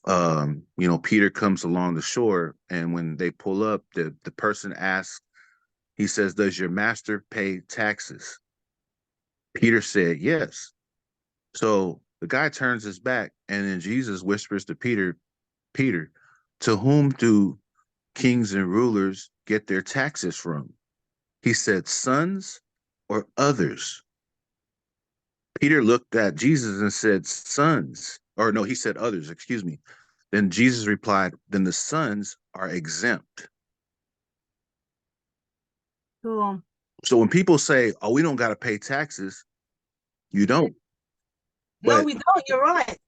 Peter comes along the shore, and when they pull up, the person asks, he says, "Does your master pay taxes?" Peter said, "Yes." So the guy turns his back, and then Jesus whispers to Peter, "Peter, to whom do kings and rulers get their taxes from?" He said, "Sons or others?" Peter looked at Jesus and said, "Sons." Or no, he said, "Others," excuse me. Then Jesus replied, "Then the sons are exempt." Cool. So when people say, "Oh, we don't got to pay taxes," you don't. No, But we don't. You're right.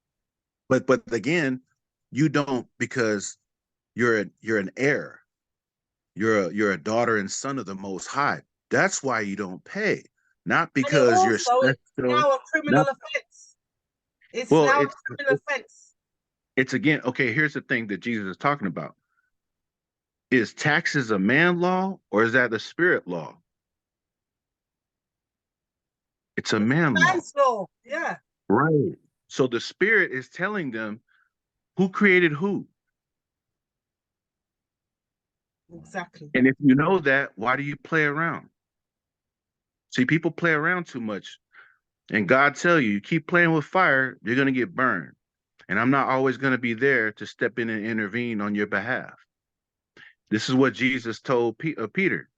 but again, you don't because you're an heir. You're a daughter and son of the Most High. That's why you don't pay, not And it because you're also is special. now a criminal Not offense. It's well, now a criminal offense. it's again okay. Here's the thing that Jesus is talking about: is taxes a man law or is that a spirit law? It's a It's man a law, man's law. Yeah, right? So the spirit is telling them who created who. exactly. And if you know that, why do you play around? See, people play around too much. And God tell you, you keep playing with fire, you're going to get burned. And I'm not always going to be there to step in and intervene on your behalf. This is what Jesus told Peter.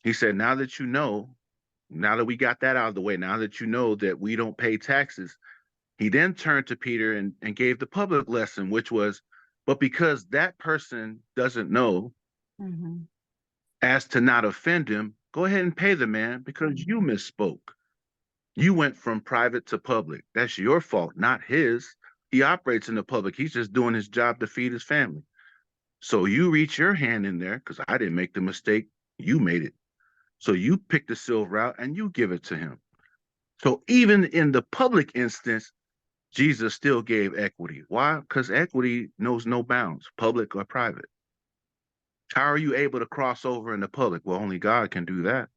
He said, now that we got that out of the way, now that you know that we don't pay taxes, He then turned to Peter and gave the public lesson, which was, but because that person doesn't know Mm-hmm. as to not offend him, go ahead and pay the man because you misspoke. You went from private to public. That's your fault, not his. He operates in the public. He's just doing his job to feed his family. So you reach your hand in there because I didn't make the mistake. You made it. So you pick the silver out and you give it to him. So even in the public instance, Jesus still gave equity. Why? Because equity knows no bounds, public or private. How are you able to cross over in the public? Well, only God can do that.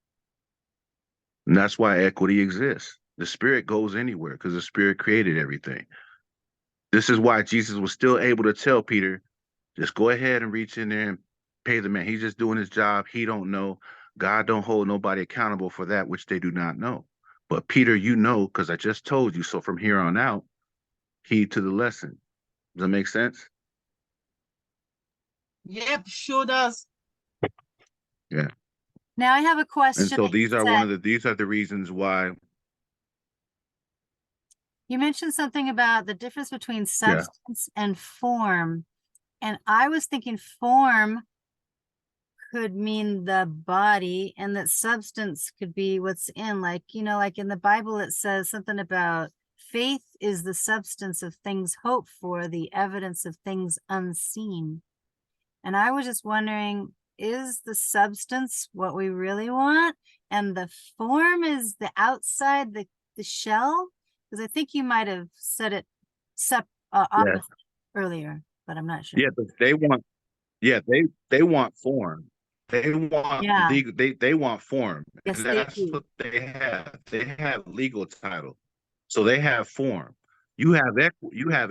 And that's why equity exists. The spirit goes anywhere because the spirit created everything. This is why Jesus was still able to tell Peter, just go ahead and reach in there and pay the man. He's just doing his job. He don't know. God don't hold nobody accountable for that which they do not know. But Peter, you know, because I just told you. So from here on out, heed to the lesson. Does that make sense? Yep, sure does. Yeah. Now I have a And question. so these are that these are the reasons why. you mentioned something about the difference between Yeah. substance and form. And I was thinking form could mean the body and that substance could be what's in, like, you know, like in the Bible, it says something about faith is the substance of things hoped for, the evidence of things unseen. And I was just wondering, is the substance what we really want? And the form is the outside, the shell? Because I think you might have said it opposite earlier, but I'm not sure. Yeah, but they want want form. They want Yeah. legal they want form. Yes, And they that's do. what they have. They have legal title. So they have form. You have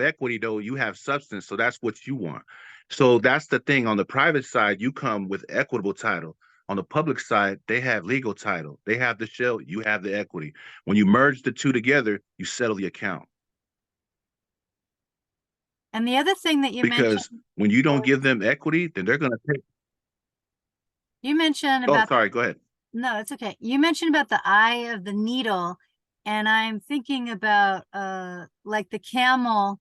equity though, you have substance, so that's what you want. So that's the thing. On the private side, you come with equitable title. On the public side, they have legal title. They have the shell, you have the equity. When you merge the two together, you settle the account. And the other thing that you Because mentioned, when you don't give them equity, then they're gonna take. you mentioned Oh, about, sorry, go ahead. no, it's okay. You mentioned about the eye of the needle, and I'm thinking about like the camel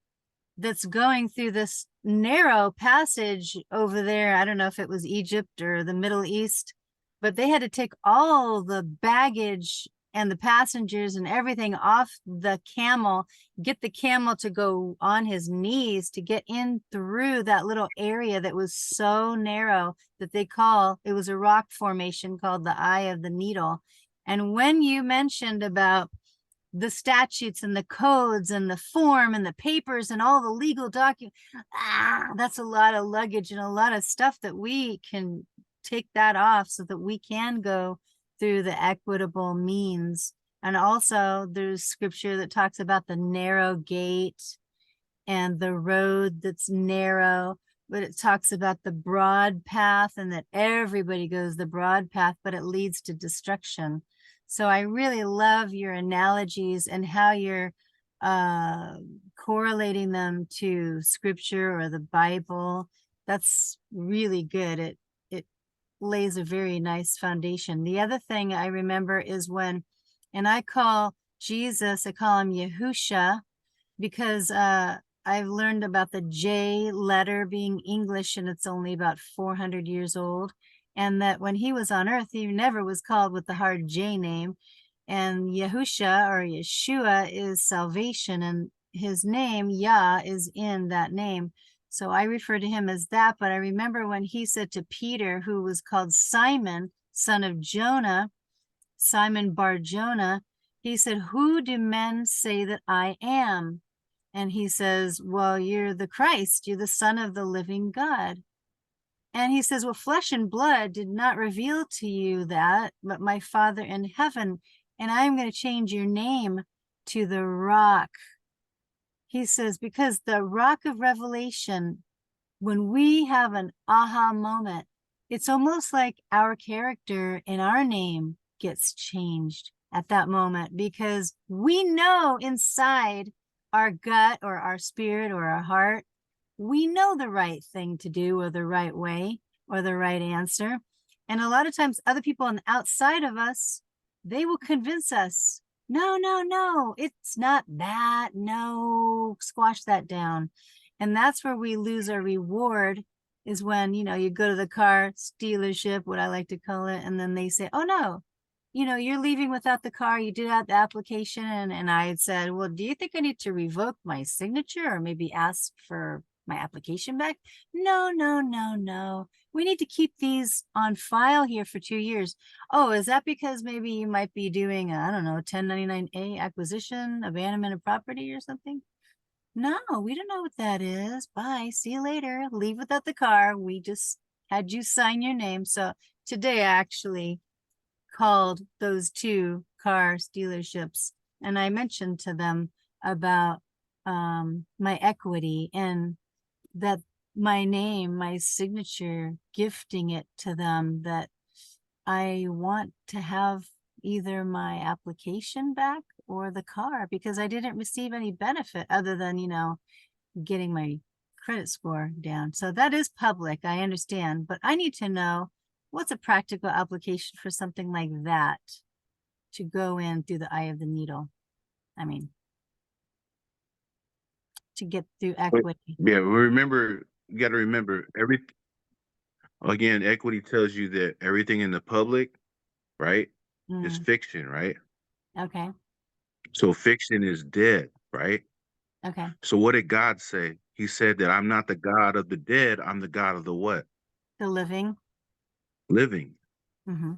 that's going through this narrow passage over there. I don't know if it was Egypt or the Middle East, but they had to take all the baggage and the passengers and everything off the camel, get the camel to go on his knees to get in through that little area that was so narrow that it was a rock formation called the Eye of the Needle. And when you mentioned about the statutes and the codes and the form and the papers and all the legal documents, that's a lot of luggage and a lot of stuff that we can take that off so that we can go through the equitable means. And also there's scripture that talks about the narrow gate and the road that's narrow, but it talks about the broad path and that everybody goes the broad path, but it leads to destruction. So I really love your analogies and how you're correlating them to scripture or the Bible. That's really good. It lays a very nice foundation. The other thing I remember is when, and I call Jesus, I call him Yahusha, because I've learned about the J letter being English and it's only about 400 years old. And that when he was on earth, he never was called with the hard J name. And Yahusha or Yeshua is salvation, and his name, Yah, is in that name. So I refer to him as that. But I remember when he said to Peter, who was called Simon, son of Jonah, Simon Bar Jonah, he said, "Who do men say that I am?" And he says, "Well, you're the Christ, you're the Son of the living God." And he says, "Well, flesh and blood did not reveal to you that, but my Father in heaven. And I'm going to change your name to the Rock." He says, because the Rock of Revelation, when we have an aha moment, it's almost like our character in our name gets changed at that moment, because we know inside our gut or our spirit or our heart, we know the right thing to do or the right way or the right answer. And a lot of times other people on the outside of us, they will convince us no, it's not that. No, squash that down. And that's where we lose our reward, is when, you go to the car dealership, what I like to call it, and then they say, oh no, you're leaving without the car. You did out the application. And I had said, well, do you think I need to revoke my signature or maybe ask for my application back? No, no, no, no. We need to keep these on file here for 2 years. Oh, is that because maybe you might be doing, I don't know, 1099A acquisition, abandonment of property or something? No, we don't know what that is. Bye. See you later. Leave without the car. We just had you sign your name. So today I actually called those 2 car dealerships and I mentioned to them about my equity and that my name, my signature, gifting it to them, that I want to have either my application back or the car, because I didn't receive any benefit other than, getting my credit score down. So that is public, I understand, but I need to know what's a practical application for something like that to go in through the eye of the needle. I mean, to get through equity. Yeah, remember, you got to remember again, equity tells you that everything in the public, right, is fiction, right? Okay. So fiction is dead, right? Okay. So what did God say? He said that I'm not the God of the dead, I'm the God of the what? The living. Living. Mm-hmm.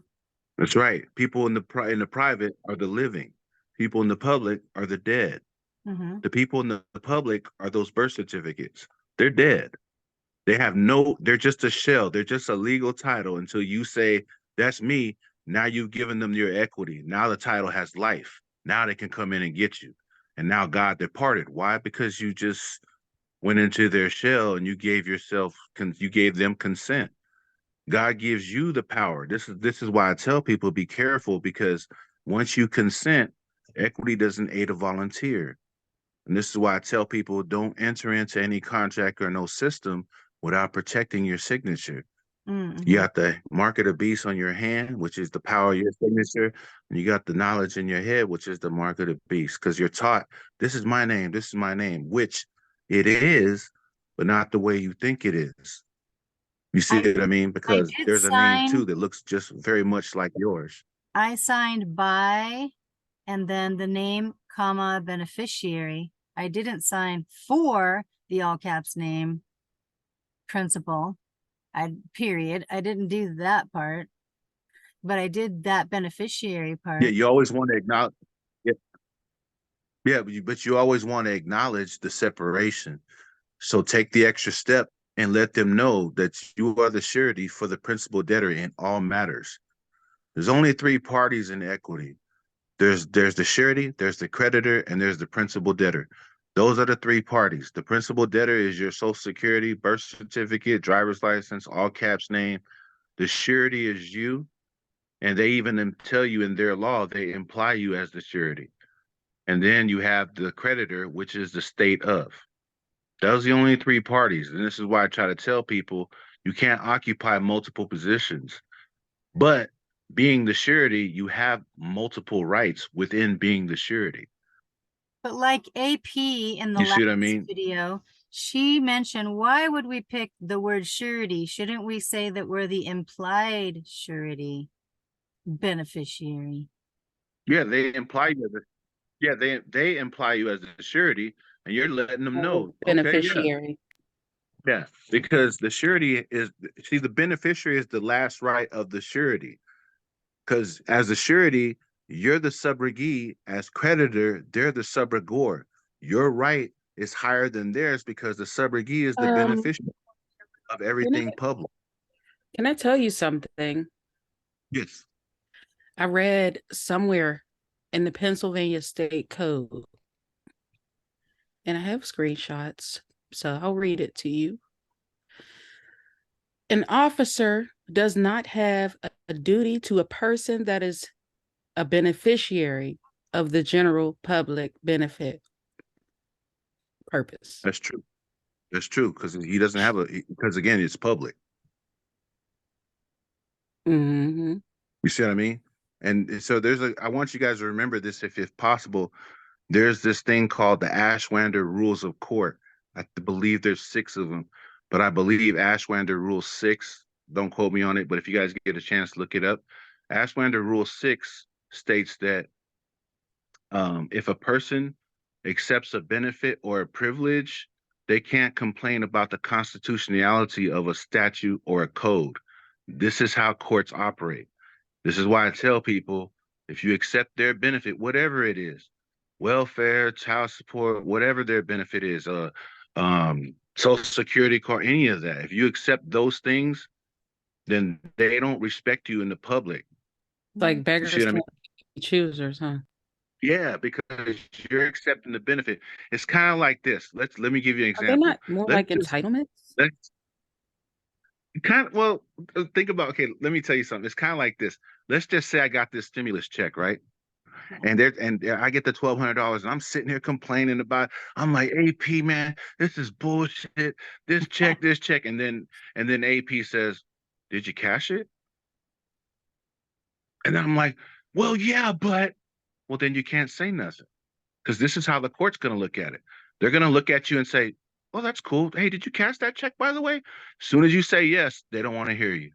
That's right. People in the private are the living. People in the public are the dead. Mm-hmm. The people in the public are those birth certificates. They're dead. They're just a shell. They're just a legal title until you say, that's me. Now you've given them your equity. Now the title has life. Now they can come in and get you. And now God departed. Why? Because you just went into their shell and you gave them consent. God gives you the power. This is why I tell people be careful, because once you consent, equity doesn't aid a volunteer. And this is why I tell people don't enter into any contract or no system without protecting your signature. Mm-hmm. You got the mark of the beast on your hand, which is the power of your signature, and you got the knowledge in your head, which is the mark of the beast. Because you're taught, this is my name, which it is, but not the way you think it is. You see what I mean? I Because did there's a name too sign. that looks just very much like yours. I signed by and then the name, comma, beneficiary. I didn't sign for the all caps name principal. Period. I didn't do that part, but I did that beneficiary part. Yeah, you always want to acknowledge. Yeah, yeah, but you always want to acknowledge the separation. So take the extra step and let them know that you are the surety for the principal debtor in all matters. There's only 3 parties in equity. There's the surety, there's the creditor, and there's the principal debtor. Those are the 3 parties. The principal debtor is your social security, birth certificate, driver's license, all caps name. The surety is you, and they even tell you in their law, they imply you as the surety. And then you have the creditor, which is the state of. Those are the only 3 parties. And this is why I try to tell people you can't occupy multiple positions. But being the surety, you have multiple rights within being the surety. But like AP in the You see last what I mean? video, she mentioned, why would we pick the word surety? Shouldn't we say that we're the implied surety beneficiary? Yeah, they imply you as a, yeah, they imply you as a surety, and you're letting them know, okay, Beneficiary. yeah, because the surety is, see, the beneficiary is the last right of the surety. Because as a surety, you're the subrogee. As creditor, they're the subrogor. Your right is higher than theirs because the subrogee is the beneficiary of Can I, everything public. can I tell you something? Yes. I read somewhere in the Pennsylvania State Code, and I have screenshots, so I'll read it to you. An officer does not have a duty to a person that is a beneficiary of the general public benefit purpose. That's true. That's true, because he doesn't have because again, it's public. Mm-hmm. You see what I mean? And so I want you guys to remember this if possible. There's this thing called the Ashwander Rules of Court. I believe there's 6 of them, but I believe Ashwander Rule 6, don't quote me on it, but if you guys get a chance to look it up, Ashwander Rule 6 states that if a person accepts a benefit or a privilege, they can't complain about the constitutionality of a statute or a code. This is how courts operate. This is why I tell people, if you accept their benefit, whatever it is, welfare, child support, whatever their benefit is, social security card, any of that, if you accept those things, then they don't respect you in the public. Like You see beggars what I mean? can't be choosers, huh? Yeah, because you're accepting the benefit. It's kind of like this. Let me give you an Are they example. not more Let's like just entitlements? let's kind of well think about, okay, let me tell you something. It's kind of like this. Let's just say I got this stimulus check, right? And I get the $1,200 and I'm sitting here complaining about, I'm like, AP, man, this is bullshit. This check. And then AP says, did you cash it? And then I'm like, well, yeah, but well, then you can't say nothing. Because this is how the court's going to look at it. They're going to look at you and say, "Oh, that's cool. Hey, did you cash that check, by the way?" As soon as you say yes, they don't want to hear you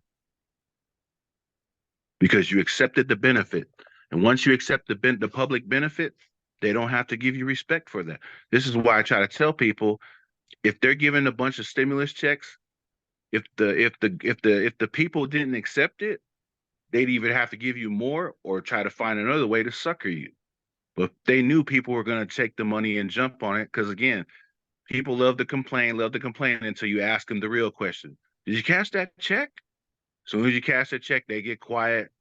because you accepted the benefit. And once you accept the public benefit, they don't have to give you respect for that. This is why I try to tell people, if they're giving a bunch of stimulus checks, if the people didn't accept it, they'd either have to give you more or try to find another way to sucker you. But they knew people were going to take the money and jump on it because, again, people love to complain until you ask them the real question. Did you cash that check? As soon as you cash that check, they get quiet.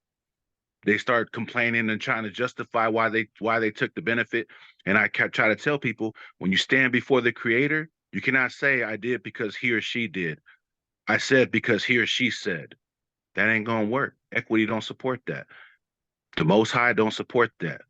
They start complaining and trying to justify why they took the benefit. And I try to tell people, when you stand before the creator, you cannot say I did because he or she did. I said because he or she said. That ain't gonna work. Equity don't support that. The Most High don't support that.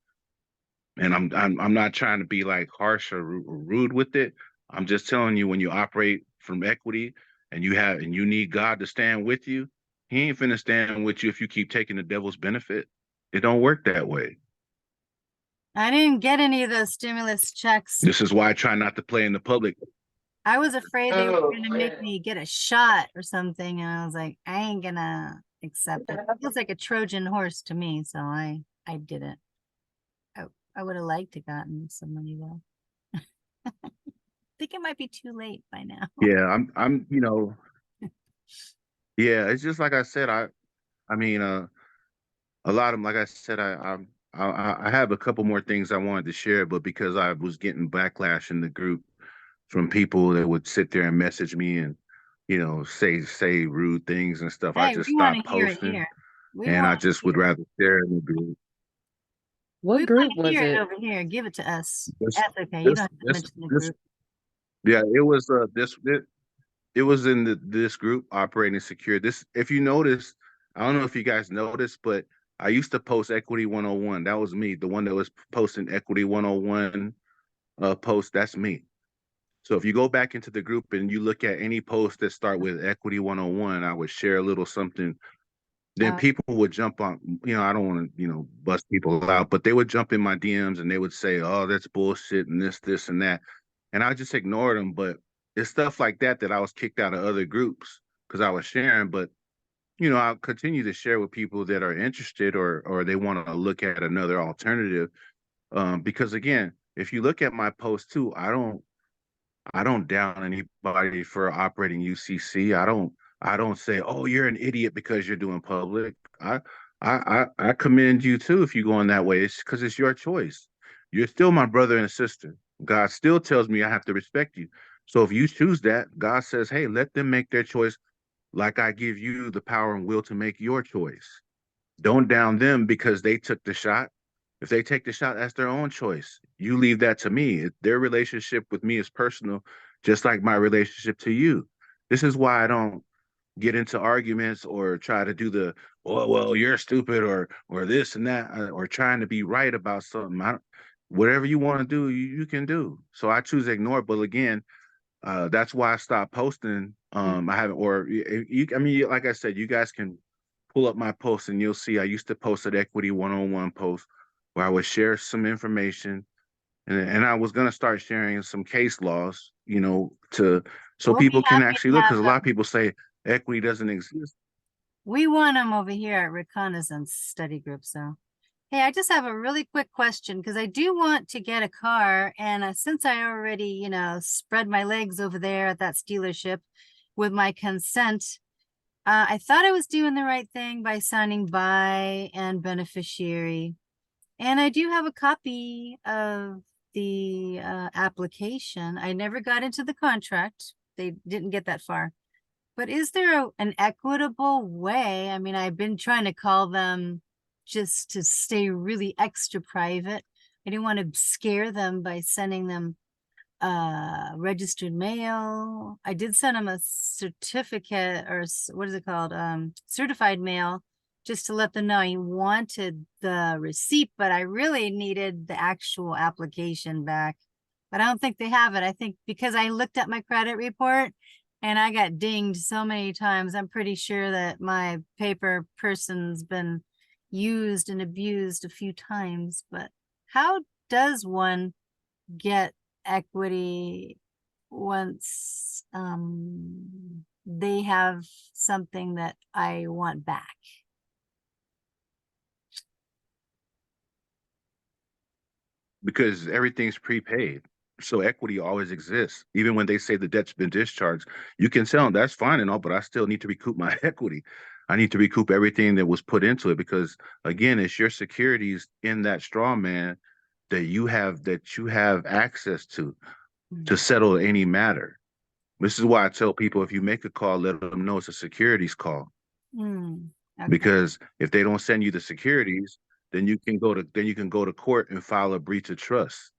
And I'm not trying to be like harsh or rude with it. I'm just telling you, when you operate from equity and you need God to stand with you, he ain't finna stand with you if you keep taking the devil's benefit. It don't work that way. I didn't get any of those stimulus checks. This is why I try not to play in the public. I was afraid they were Oh, gonna make me get a shot or something, and I was like, I ain't gonna accept it. It feels like a Trojan horse to me, so I didn't. I would have liked to gotten some money though. I think it might be too late by now. Yeah, yeah, it's just like I said, I mean, a lot of them, like I said, I have a couple more things I wanted to share, but because I was getting backlash in the group from people that would sit there and message me and, say rude things and stuff, I Hey, just we want stopped to hear it posting, here. We and want I to just would hear it. rather share it in the group. What We group want to was hear it it? over here. Give it to us. This, That's okay. You this, don't have to this, mention the this, group. yeah, it was in this group, operating secure. This, if you notice, I don't know if you guys noticed, but I used to post Equity 101. That was me, the one that was posting Equity 101 post. That's me. So if you go back into the group and you look at any post that start with Equity 101, I would share a little something. Then Oh, people would jump on, I don't want to, bust people out, but they would jump in my DMs and they would say, "Oh, that's bullshit," and this, and that. And I just ignored them. But it's stuff like that I was kicked out of other groups because I was sharing. But, I'll continue to share with people that are interested or they want to look at another alternative. Because again, if you look at my post too, I don't down anybody for operating UCC. I don't say, "Oh, you're an idiot because you're doing public." I commend you too if you're going that way. It's because it's your choice. You're still my brother and sister. God still tells me I have to respect you. So if you choose that, God says, "Hey, let them make their choice like I give you the power and will to make your choice." Don't down them because they took the shot. If they take the shot, that's their own choice. You leave that to me. Their relationship with me is personal, just like my relationship to you. This is why I don't get into arguments or try to do the, "Oh, well, you're stupid," or this and that, or trying to be right about something. Whatever you want to do, you can do. So I choose to ignore. But again, that's why I stopped posting. I haven't, or I mean, like I said, you guys can pull up my posts and you'll see I used to post an Equity 101 post where I would share some information, and I was going to start sharing some case laws, you know, so We'll be people can happy actually to look, have because a lot of them. people say equity doesn't exist. We want them over here at Reconnaissance Study Group. So, hey, I just have a really quick question because I do want to get a car. And since I already, spread my legs over there at that dealership with my consent, I thought I was doing the right thing by signing buy and beneficiary. And I do have a copy of the application. I never got into the contract. They didn't get that far. But is there an equitable way? I mean, I've been trying to call them just to stay really extra private. I didn't want to scare them by sending them registered mail. I did send them a certificate, or what is it called? Certified mail, just to let them know I wanted the receipt, but I really needed the actual application back. But I don't think they have it. I think because I looked at my credit report and I got dinged so many times, I'm pretty sure that my paper person's been used and abused a few times. But how does one get equity once they have something that I want back? Because everything's prepaid. So equity always exists. Even when they say the debt's been discharged, you can tell them that's fine and all, but I still need to recoup my equity. I need to recoup everything that was put into it, because again, it's your securities in that straw man that you have access to settle any matter. This is why I tell people, if you make a call, let them know it's a securities call. Okay. Because if they don't send you the securities, then you can go to court and file a breach of trust.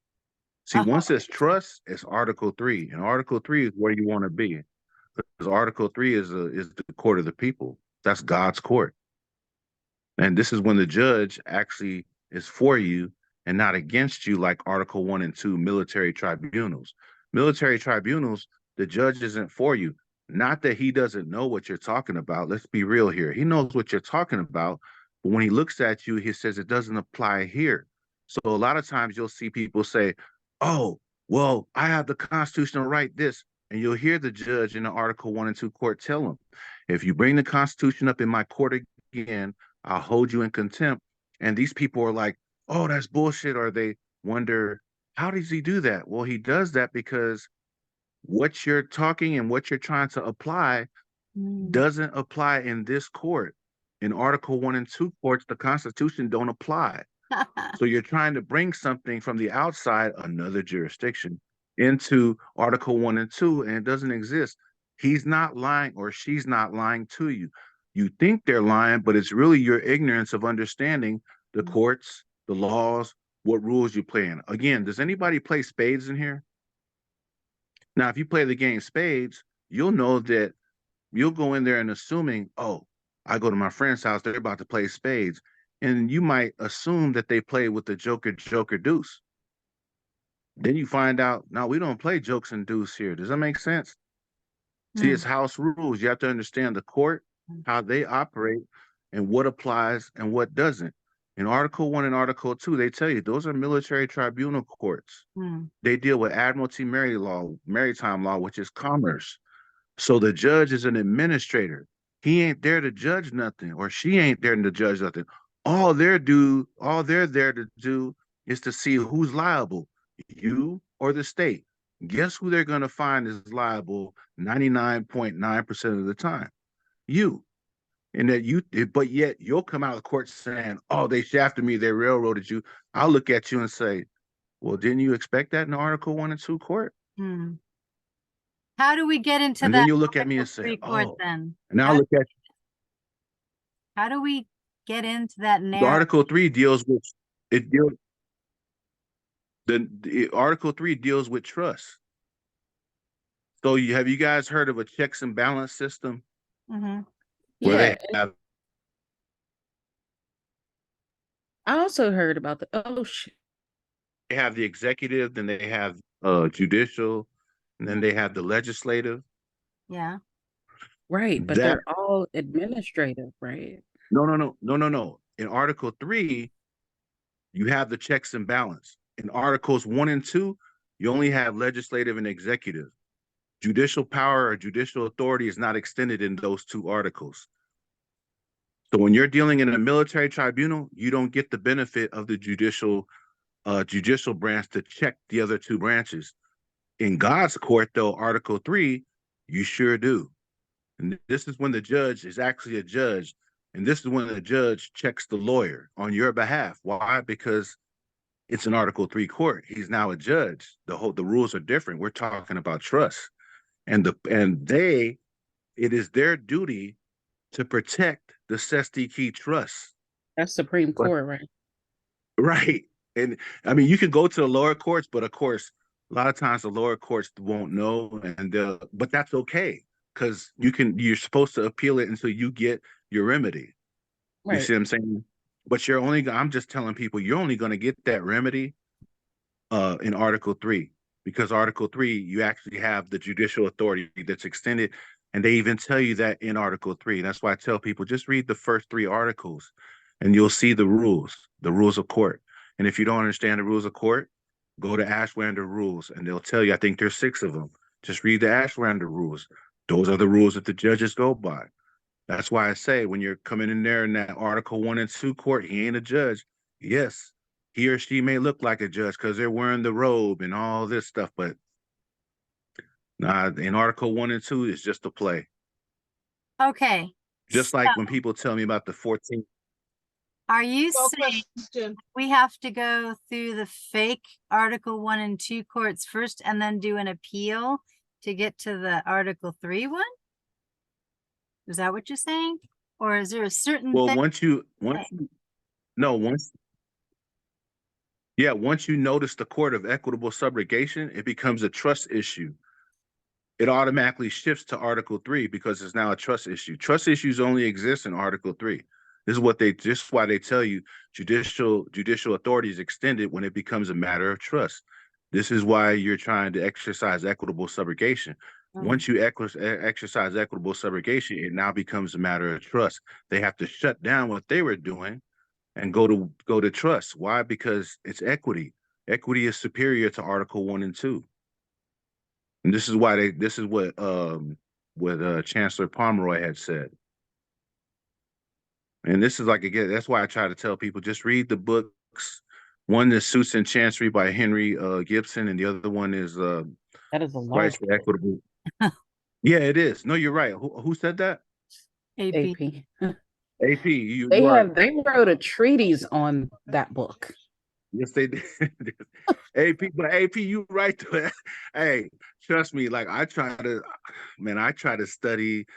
See, once it's trust, it's Article 3, and Article 3 is where you want to be, because Article 3 is the court of the people. That's God's court, and this is when the judge actually is for you and not against you, like Article 1 and 2 military tribunals. Military tribunals, the judge isn't for you. Not that he doesn't know what you're talking about. Let's be real here. He knows what you're talking about, but when he looks at you, he says it doesn't apply here. So a lot of times you'll see people say, oh, well, I have the constitutional right this. And you'll hear the judge in the Article 1 and 2 court tell him, if you bring the Constitution up in my court again, I'll hold you in contempt. And these people are like, oh, that's bullshit. Or they wonder, how does he do that? Well, he does that because what you're talking and what you're trying to apply doesn't apply in this court. In Article 1 and 2 courts, the Constitution don't apply. So you're trying to bring something from the outside, another jurisdiction, into Article 1 and 2, and it doesn't exist. He's not lying, or she's not lying to you. You think they're lying, but it's really your ignorance of understanding the courts, the laws, what rules you play in. Again, does anybody play spades in here? Now, if you play the game spades, you'll know that you'll go in there and assuming, oh, I go to my friend's house, they're about to play spades. And you might assume that they play with the joker deuce. Then you find out, no, we don't play jokes and deuce here. Does that make sense? See, it's house rules. You have to understand the court, how they operate, and what applies and what doesn't. In Article 1 and Article 2, they tell you those are military tribunal courts. They deal with admiralty maritime law, which is commerce. So the judge is an administrator. He ain't there to judge nothing, or she ain't there to judge nothing. All they're there to do is to see who's liable, you or the state. Guess who they're going to find is liable 99.9% of the time? You. And but yet you'll come out of court saying, oh, they shafted me, they railroaded you. I'll look at you and say, well, didn't you expect that in Article 1 and 2 court? How do we get into and that? Then you look at me and say, oh, then? And now look at you. How do we get into that narrative? Article 3 deals with the Article 3 deals with trust. So have you guys heard of a checks and balance system? Where they have, I also heard about they have the executive, then they have judicial, and then they have the legislative. Yeah. Right, but they're all administrative, right? No. In Article 3, you have the checks and balance. In Articles 1 and 2, you only have legislative and executive. Judicial power or judicial authority is not extended in those two articles. So when you're dealing in a military tribunal, you don't get the benefit of the judicial branch to check the other two branches. In God's court, though, Article 3, you sure do. And this is when the judge is actually a judge. And this is when the judge checks the lawyer on your behalf. Why? Because it's an Article 3 court. He's now a judge. The rules are different. We're talking about trust. It is their duty to protect the Sesti Key Trust. That's Supreme But Court, right? right. And I mean, you can go to the lower courts, but of course, a lot of times the lower courts won't know, but that's okay because you're supposed to appeal it until you get your remedy. You Right. see what I'm saying? But I'm just telling people you're only going to get that remedy in Article 3 because Article 3 you actually have the judicial authority that's extended, and they even tell you that in Article 3. That's why I tell people just read the first 3 articles, and you'll see the rules of court. And if you don't understand the rules of court, go to Ashwander rules, and they'll tell you. I think there's 6 of them. Just read the Ashwander rules. Those are the rules that the judges go by. That's why I say when you're coming in there in that Article 1 and 2 court, he ain't a judge. Yes, he or she may look like a judge because they're wearing the robe and all this stuff, but nah, in Article 1 and 2, it's just a play. Okay. Just So like when people tell me about the 14th. are you Well, saying question. we have to go through the fake Article 1 and 2 courts first and then do an appeal to get to the Article 3 one? Is that what you're saying? Or is there a certain Well, thing? once you notice the court of equitable subrogation, it becomes a trust issue. It automatically shifts to Article 3 because it's now a trust issue. Trust issues only exist in Article 3. This is why they tell you judicial authority is extended when it becomes a matter of trust. This is why you're trying to exercise equitable subrogation. Once you exercise equitable subrogation, it now becomes a matter of trust. They have to shut down what they were doing and go to trust. Why? Because it's equity. Equity is superior to Article 1 and 2. And this is what Chancellor Pomeroy had said. And this is again, that's why I try to tell people just read the books. One is Suits in Chancery by Henry Gibson, and the other one is That is a Rights large for Equitable. Yeah, it is. No, you're right. Who said that? AP. AP. AP. They wrote a treatise on that book. Yes, they did. AP, but AP, you right to it. Hey, trust me, I try to study.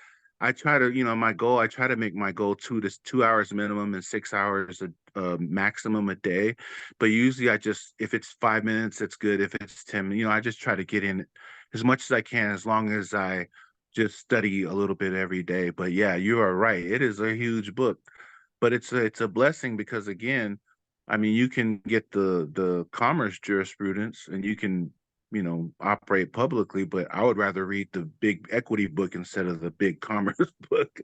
I try to, I try to make my goal 2 hours minimum and 6 hours maximum a day. But usually if it's 5 minutes, it's good. If it's 10, I just try to get in as much as I can, as long as I just study a little bit every day. But yeah, you are right. It is a huge book, but it's a blessing because again, I mean, you can get the commerce jurisprudence and you can, operate publicly, but I would rather read the big equity book instead of the big commerce book.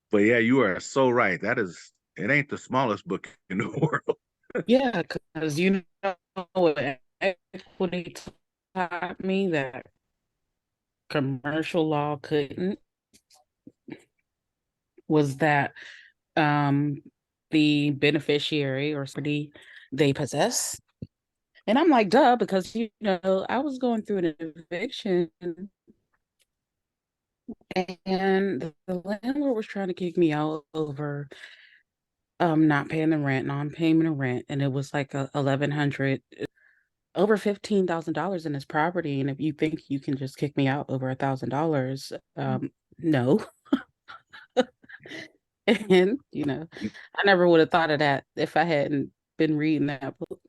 But yeah, you are so right. It ain't the smallest book in the world. Yeah, because what equity taught me that commercial law couldn't was that the beneficiary or somebody they possess. And I'm like, duh, because I was going through an eviction and the landlord was trying to kick me out over not paying the rent, non-payment of rent, and it was like $1,100, over $15,000 in his property. And if you think you can just kick me out over $1,000, no. And I never would have thought of that if I hadn't been reading that book.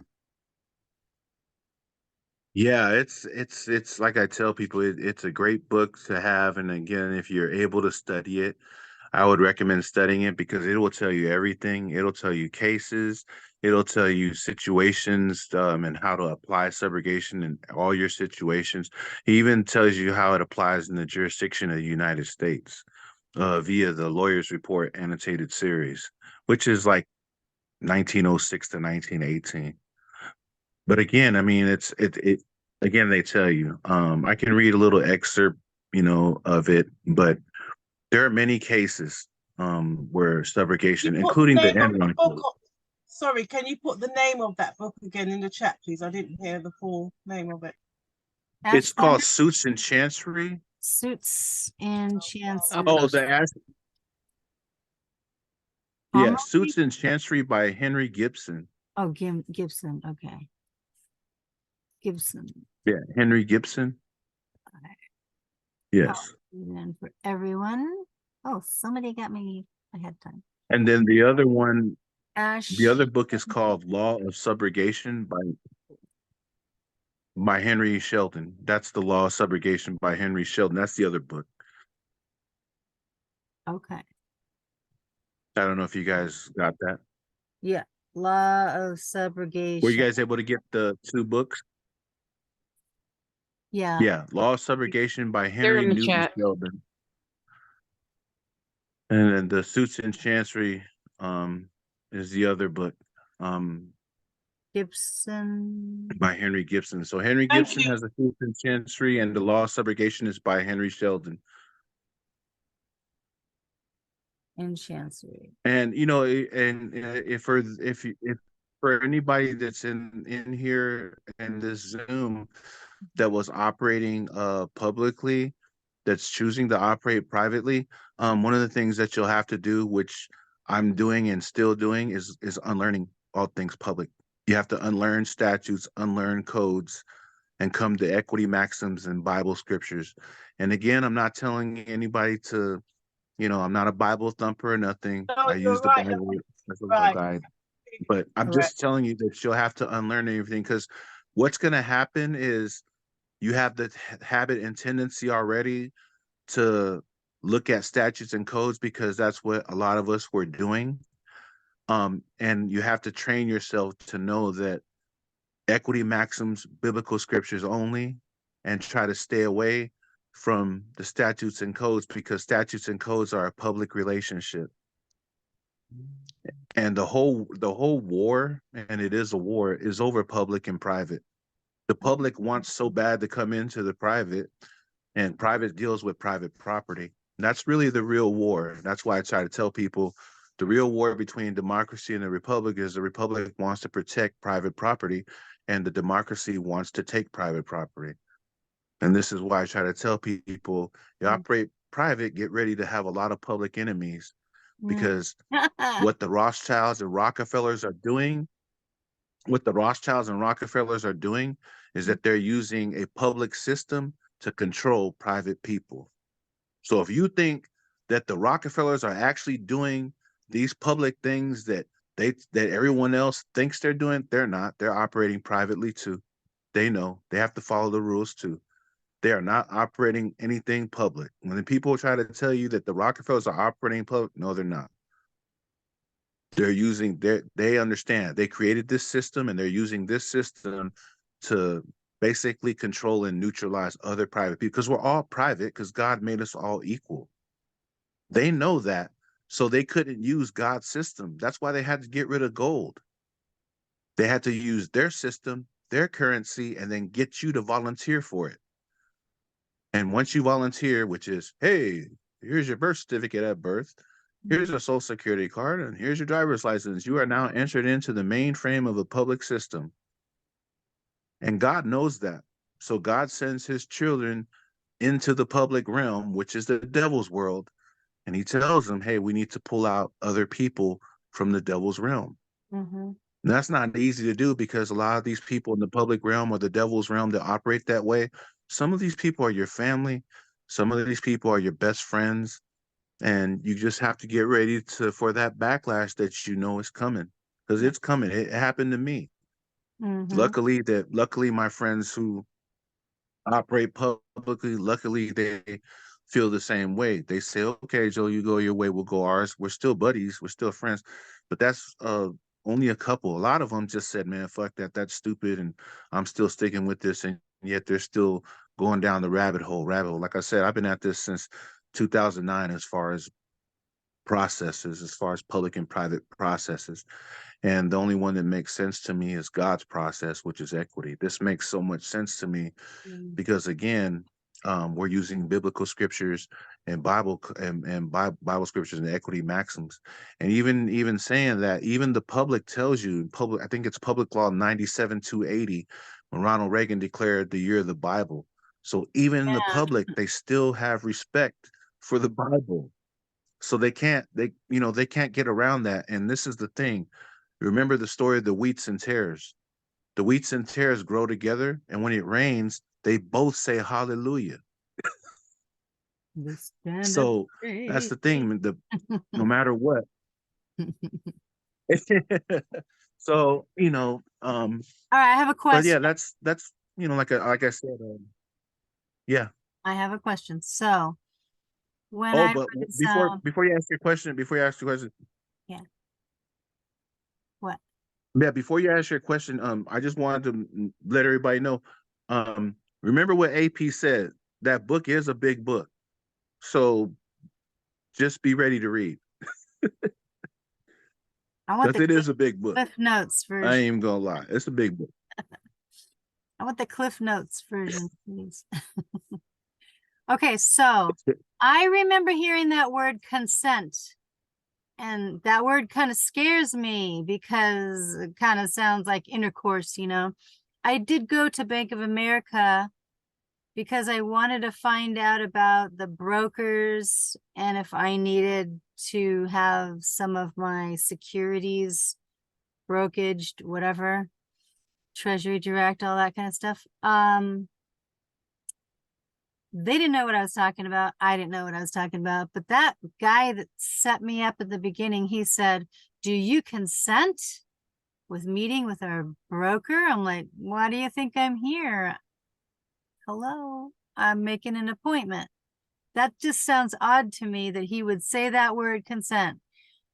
Yeah, it's like I tell people, it's a great book to have. And again, if you're able to study it, I would recommend studying it because it will tell you everything. It'll tell you cases, it'll tell you situations, and how to apply subrogation in all your situations. He even tells you how it applies in the jurisdiction of the United States. via the lawyer's report annotated series, which is like 1906 to 1918. But again, I mean, it again, they tell you, I can read a little excerpt, of it, but there are many cases, where You subrogation, put the including the name of the Enron book. case. Sorry, can you put the name of that book again in the chat, please? I didn't hear the full name of it. It's Actually, called Suits and Chancery. Suits and Oh, Chancery. Oh, yeah, Palmer? Suits and Chancery by Henry Gibson. Oh, Gibson. Okay. Gibson. Yeah, Henry Gibson. Okay. Yes. And then for everyone. Oh, somebody got me ahead of time. And then the other one, Ash. the other book is called Law of Subrogation by Henry Sheldon. That's the Law of Subrogation by Henry Sheldon. That's the other book. Okay. I don't know if you guys got that. Yeah. Law of subrogation. Were you guys able to get the two books? Yeah. Yeah, Law of Subrogation by They're Henry in the Newton chat. Sheldon. And then the Suits and Chancery is the other book Gibson by Henry Gibson. So Henry Thank Gibson you. has the Suits and Chancery, and the Law of Subrogation is by Henry Sheldon. and Chancery. And if for anybody that's in here in this Zoom that was operating publicly, that's choosing to operate privately, one of the things that you'll have to do, which I'm doing and still doing, is unlearning all things public. You have to unlearn statutes, unlearn codes, and come to equity maxims and Bible scriptures. And again, I'm not telling anybody to, I'm not a Bible thumper or nothing. No, I you're use the right. Bible as a Right. guide. But I'm Correct. just telling you that you'll have to unlearn everything, because what's going to happen is you have the habit and tendency already to look at statutes and codes, because that's what a lot of us were doing. And you have to train yourself to know that equity maxims, biblical scriptures only, and try to stay away from the statutes and codes, because statutes and codes are a public relationship. And the whole war, and it is a war, is over public and private. The public wants so bad to come into the private, and private deals with private property. And that's really the real war. That's why I try to tell people the real war between democracy and the republic is the republic wants to protect private property, and the democracy wants to take private property. And this is why I try to tell people, you operate private, get ready to have a lot of public enemies, because what the Rothschilds and Rockefellers are doing, is that they're using a public system to control private people. So if you think that the Rockefellers are actually doing these public things that everyone else thinks they're doing, they're not. They're operating privately too. They know they have to follow the rules too. They are not operating anything public. When the people try to tell you that the Rockefellers are operating public, no, they're not. They understand. They created this system, and they're using this system to basically control and neutralize other private people, because we're all private, because God made us all equal. They know that, so they couldn't use God's system. That's why they had to get rid of gold. They had to use their system, their currency, and then get you to volunteer for it. And once you volunteer, which is, hey, here's your birth certificate at birth, here's a social security card, and here's your driver's license, you are now entered into the mainframe of the public system. And God knows that. So God sends his children into the public realm, which is the devil's world. And he tells them, hey, we need to pull out other people from the devil's realm. Mm-hmm. And that's not easy to do, because a lot of these people in the public realm or the devil's realm that operate that way, some of these people are your family, some of these people are your best friends, and you just have to get ready for that backlash that is coming, because it's coming. It happened to me. Mm-hmm. Luckily, my friends who operate publicly, luckily they feel the same way. They say, okay, Joe, you go your way, we'll go ours. We're still buddies, we're still friends. But that's only a couple. A lot of them just said, man, fuck that, that's stupid, and I'm still sticking with this. And yet they're still going down the rabbit hole. Like I said, I've been at this since 2009 as far as processes, as far as public and private processes. And the only one that makes sense to me is God's process, which is equity. This makes so much sense to me because, again, we're using biblical scriptures and Bible scriptures and equity maxims, and even saying that even the public tells you, public, I think it's Public Law 97-280, when Ronald Reagan declared the year of the Bible. So even the Yeah. public, they still have respect for the Bible. So they can't get around that. And this is the thing. Remember the story of the wheats and tares. The wheats and tares grow together, and when it rains, they both say hallelujah. The stand up So that's the straight. thing. No matter what. So, All right, I have a but yeah, question. that's like I said, yeah. I have a question. So when Oh, I but was before you ask your question, yeah, what? yeah, before you ask your question, I just wanted to let everybody know, remember what AP said. That book is a big book, so just be ready to read I want because the it is a big book. Cliff Notes I ain't version. even gonna lie, it's a big book. I want the Cliff Notes version, please. Okay, so I remember hearing that word consent. And that word kind of scares me because it kind of sounds like intercourse, you know. I did go to Bank of America because I wanted to find out about the brokers and if I needed to have some of my securities brokaged, whatever, Treasury Direct, all that kind of stuff. They didn't know what I was talking about. I didn't know what I was talking about. But that guy that set me up at the beginning, he said, "Do you consent with meeting with our broker?" I'm like, "Why do you think I'm here? Hello, I'm making an appointment." That just sounds odd to me that he would say that word consent.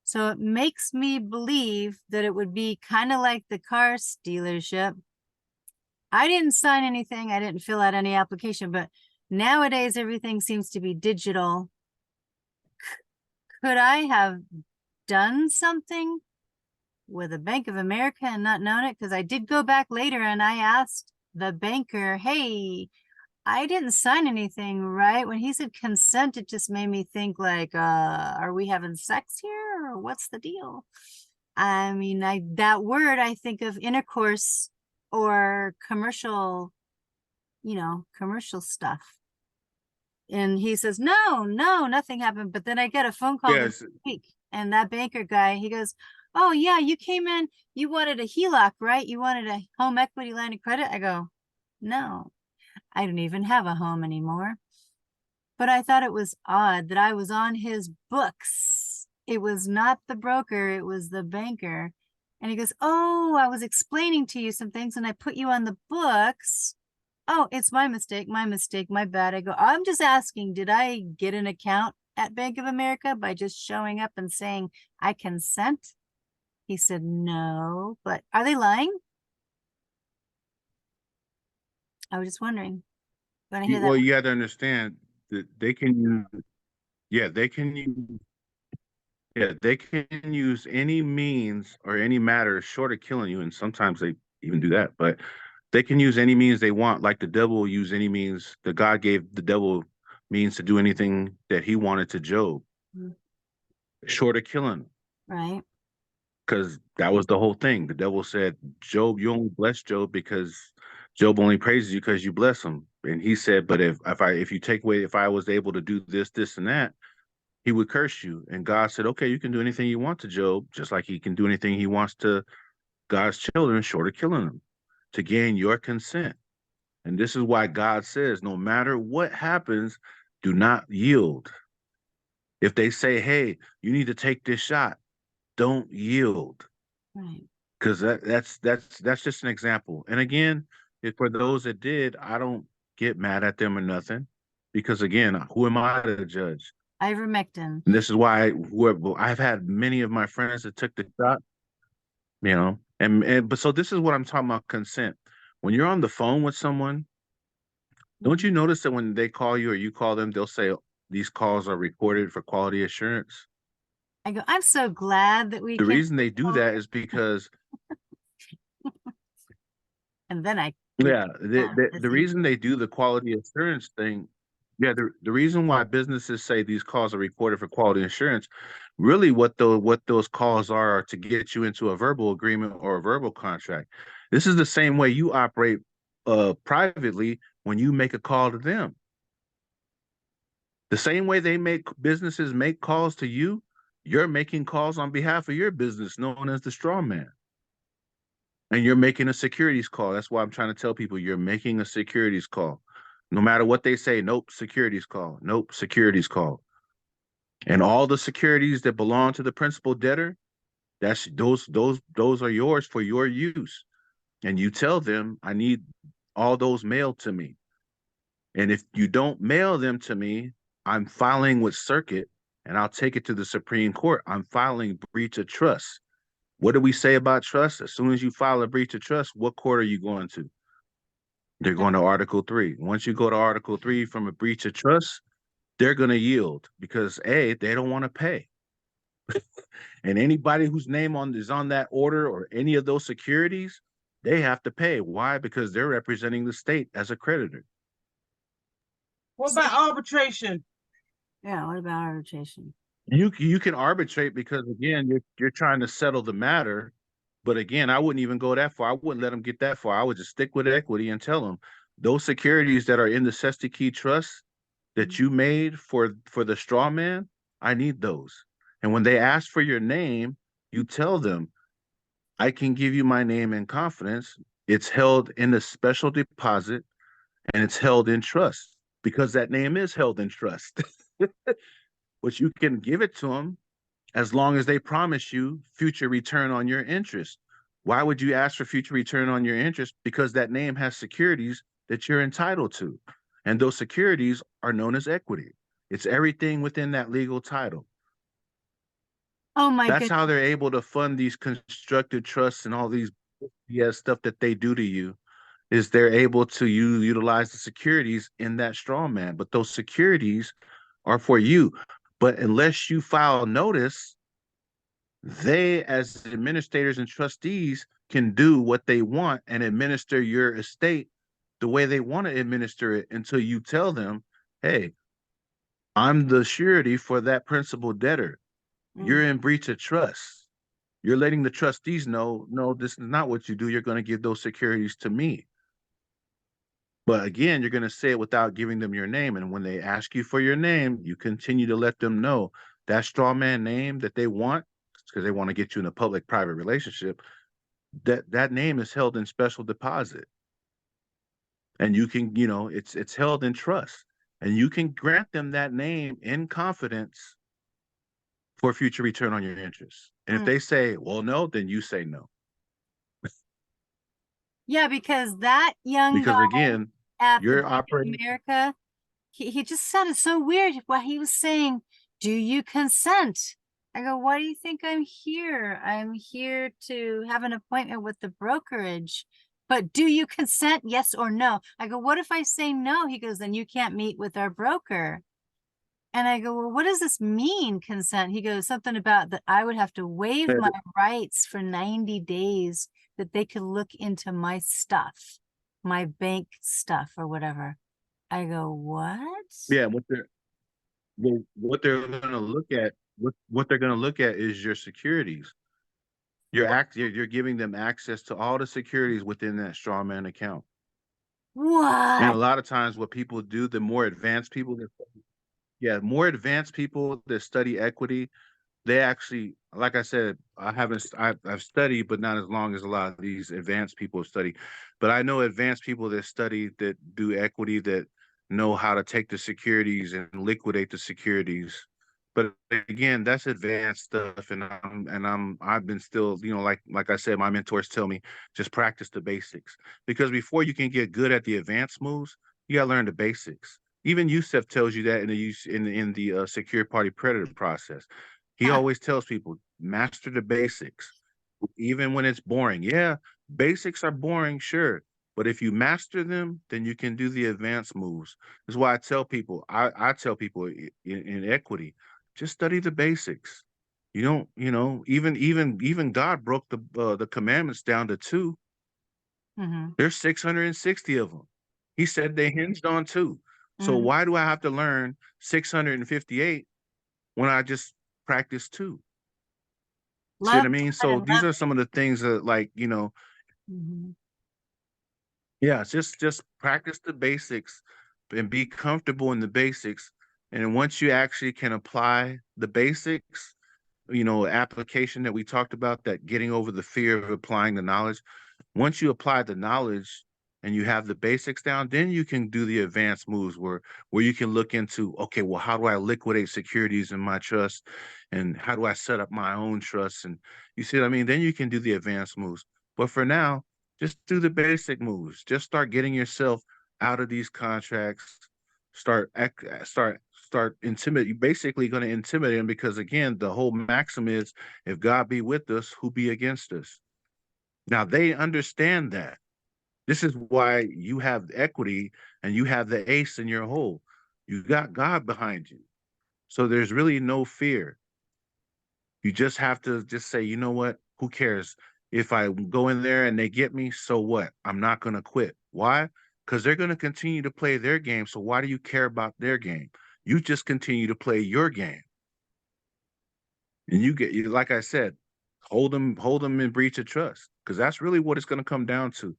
So it makes me believe that it would be kind of like the car dealership. I didn't sign anything. I didn't fill out any application, but nowadays everything seems to be digital. Could I have done something with a Bank of America and not known it? Because I did go back later and I asked the banker, "Hey, I didn't sign anything, right?" When he said consent, it just made me think like, are we having sex here or what's the deal? I mean, that word, I think of intercourse or commercial, commercial stuff. And he says, no, nothing happened. But then I get a phone call this Yes, week, and that banker guy, he goes, "Oh yeah, you came in, you wanted a HELOC, right? You wanted a home equity line of credit." I go, "No, I don't even have a home anymore." But I thought it was odd that I was on his books. It was not the broker, it was the banker. And he goes, "Oh, I was explaining to you some things and I put you on the books." "Oh, it's my mistake, my bad." I go, "I'm just asking, did I get an account at Bank of America by just showing up and saying I consent?" He said, "No, but are they lying?" I was just wondering. When I hear that, well, you got to understand that they can use, yeah, they can use any means or any matter short of killing you, and sometimes they even do that. But they can use any means they want, like the devil will use any means. The God gave the devil means to do anything that he wanted to Job, Mhm. short of killing him. right? Because that was the whole thing. The devil said, "Job, you only bless Job because Job only praises you because you bless him." And he said, "But if you take away, if I was able to do this, and that, he would curse you." And God said, "Okay, you can do anything you want to Job, just like he can do anything he wants to God's children, short of killing them, to gain your consent." And this is why God says, no matter what happens, do not yield. If they say, "Hey, you need to take this shot," don't yield. Right. Because that's just an example. And again, if for those that did, I don't get mad at them or nothing, because again, who am I to judge? Ivermectin. And this is why I've had many of my friends that took the shot, and but so this is what I'm talking about, consent. When you're on the phone with someone, don't you notice that when they call you or you call them, they'll say, these calls are recorded for quality assurance? I go, I'm so glad that we The came. reason they do that is because, And then I, yeah, this the reason they do the quality assurance thing, yeah, the reason why businesses say these calls are recorded for quality assurance, really what those calls are to get you into a verbal agreement or a verbal contract. This is the same way you operate privately when you make a call to them. The same way businesses make calls to you, you're making calls on behalf of your business, known as the straw man. And you're making a securities call. That's why I'm trying to tell people you're making a securities call. No matter what they say, nope, securities call. Nope, securities call. And all the securities that belong to the principal debtor, that's those are yours for your use. And you tell them, I need all those mailed to me. And if you don't mail them to me, I'm filing with circuit and I'll take it to the Supreme Court. I'm filing breach of trust. What do we say about trust? As soon as you file a breach of trust, what court are you going to? They're going to Article 3. Once you go to Article 3 from a breach of trust, they're going to yield because A, they don't want to pay. And anybody whose name is on that order or any of those securities, they have to pay. Why? Because they're representing the state as a creditor. What about arbitration? yeah, what about arbitration? You can arbitrate because again, you're trying to settle the matter. But again, I wouldn't even go that far. I wouldn't let them get that far. I would just stick with equity and tell them those securities that are in the Sesti Key Trust that you made for the straw man, I need those. And when they ask for your name, you tell them, I can give you my name in confidence. It's held in a special deposit and it's held in trust because that name is held in trust. But you can give it to them as long as they promise you future return on your interest. Why would you ask for future return on your interest? Because that name has securities that you're entitled to. And those securities are known as equity. It's everything within that legal title. Oh my That's goodness. how they're able to fund these constructed trusts and all these stuff that they do to you is they're able to utilize the securities in that straw man. But those securities are for you. But unless you file notice, they, as administrators and trustees, can do what they want and administer your estate the way they want to administer it until you tell them, hey, I'm the surety for that principal debtor. You're in breach of trust. You're letting the trustees know, no, this is not what you do. You're going to give those securities to me. But again, you're going to say it without giving them your name. And when they ask you for your name, you continue to let them know that straw man name that they want, because they want to get you in a public-private relationship, that name is held in special deposit. And you can, it's held in trust. And you can grant them that name in confidence for future return on your interest. And if they say, well, no, then you say no. Yeah, because that young guy Because again, at the you're Bank of operating. America, he just sounded so weird while he was saying, do you consent? I go, why do you think I'm here? I'm here to have an appointment with the brokerage. But do you consent? Yes or no? I go, what if I say no? He goes, then you can't meet with our broker. And I go, well, what does this mean, consent? He goes, something about that I would have to waive my rights for 90 days that they could look into my stuff, my bank stuff or whatever. I go, what? Yeah, what they're going to look at, what they're going to look at is your securities. You're giving them access to all the securities within that strawman account. And a What? lot of times what people do, the more advanced people that study equity, they actually, like I said, I've studied, but not as long as a lot of these advanced people study. But I know advanced people that study, that do equity, that know how to take the securities and liquidate the securities. But again, that's advanced stuff, and I've been still, like I said, my mentors tell me just practice the basics, because before you can get good at the advanced moves, you got to learn the basics. Even Youssef tells you that in the secure party predator process. He always tells people, master the basics, even when it's boring. Yeah, basics are boring, sure. But if you master them, then you can do the advanced moves. That's why I tell people, I tell people in equity, just study the basics. You don't, even God broke the commandments down to two. Mm-hmm. There's 660 of them. He said they hinged on two. So Mm-hmm. why do I have to learn 658 when I just practice two? See what Love I mean? God So and these love are some of the things that, like, it. Mm-hmm. yeah, just practice the basics and be comfortable in the basics. And once you actually can apply the basics, application that we talked about, that getting over the fear of applying the knowledge. Once you apply the knowledge and you have the basics down, then you can do the advanced moves where you can look into, okay, well, how do I liquidate securities in my trust? And how do I set up my own trust? And you see what I mean? Then you can do the advanced moves. But for now, just do the basic moves. Just start getting yourself out of these contracts. Start intimidate. You're basically going to intimidate them, because again, the whole maxim is, if God be with us, who be against us? Now they understand that. This is why you have equity and you have the ace in your hole. You got God behind you. So there's really no fear. You just have to just say, you know what? Who cares? If I go in there and they get me, so what? I'm not going to quit. Why? Because they're going to continue to play their game. So why do you care about their game? You just continue to play your game. And like I said, hold them in breach of trust, because that's really what it's going to come down to.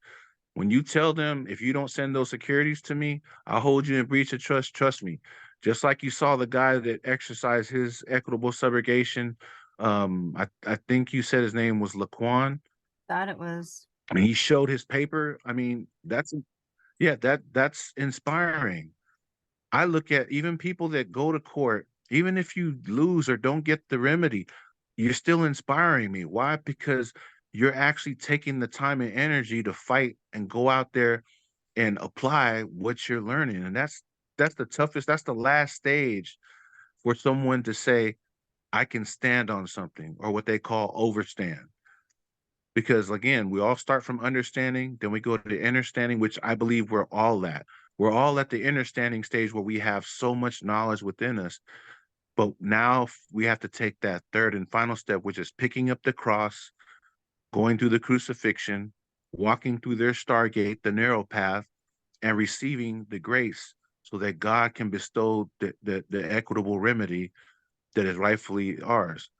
When you tell them, if you don't send those securities to me, I'll hold you in breach of trust. Trust me. Just like you saw the guy that exercised his equitable subrogation. I think you said his name was Laquan. Thought it was. I mean, he showed his paper. I mean, that's inspiring. I look at even people that go to court, even if you lose or don't get the remedy, you're still inspiring me. Why? Because you're actually taking the time and energy to fight and go out there and apply what you're learning. And that's the toughest, that's the last stage for someone to say, I can stand on something, or what they call overstand. Because again, we all start from understanding, then we go to the understanding, which I believe we're all at. We're all at the understanding stage where we have so much knowledge within us. But now we have to take that third and final step, which is picking up the cross, going through the crucifixion, walking through their stargate, the narrow path, and receiving the grace so that God can bestow the equitable remedy that is rightfully ours.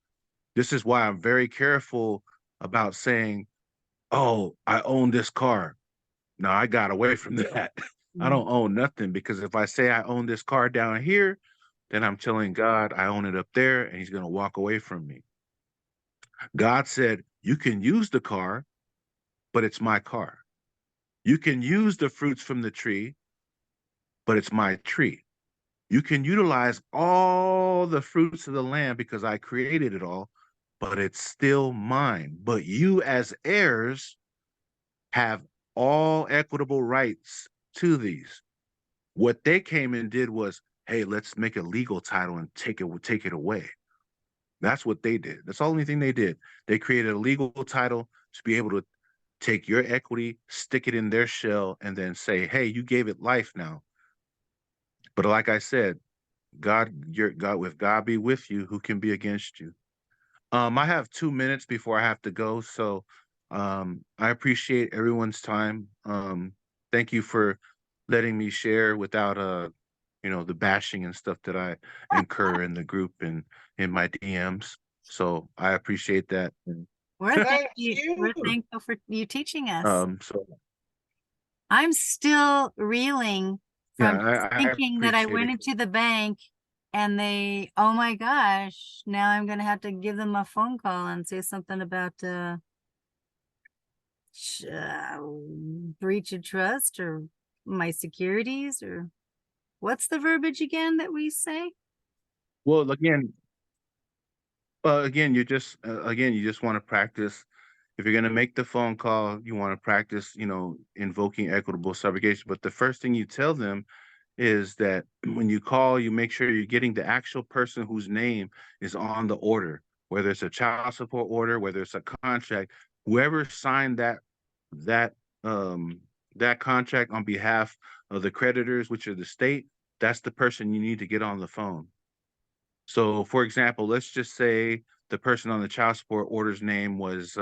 This is why I'm very careful about saying, oh, I own this car. No, I got away from that. I Mm. don't own nothing, because if I say I own this car down here, then I'm telling God I own it up there, and he's going to walk away from me. God said, you can use the car, but it's my car. You can use the fruits from the tree, but it's my tree. You can utilize all the fruits of the land because I created it all, but it's still mine. But you, as heirs, have all equitable rights to these. What they came and did was, hey, let's make a legal title and take it away. That's what they did. That's the only thing they did. They created a legal title to be able to take your equity, stick it in their shell, and then say, hey, you gave it life now. But like I said, your God, with God be with you, who can be against you? I have 2 minutes before I have to go, so I appreciate everyone's time. Thank you for letting me share without the bashing and stuff that I incur in the group and in my DMs. So I appreciate that. Thank you. We're thankful for you teaching us. So I'm still reeling yeah, from I thinking that I appreciate went it. into the bank and oh my gosh, now I'm gonna have to give them a phone call and say something about breach of trust or my securities, or what's the verbiage again that we say? Well, again, you just want to practice. If you're going to make the phone call, you want to practice, invoking equitable subrogation. But the first thing you tell them is that when you call, you make sure you're getting the actual person whose name is on the order, whether it's a child support order, whether it's a contract, whoever signed that that contract on behalf of the creditors, which are the state, that's the person you need to get on the phone. So, for example, let's just say the person on the child support order's name was,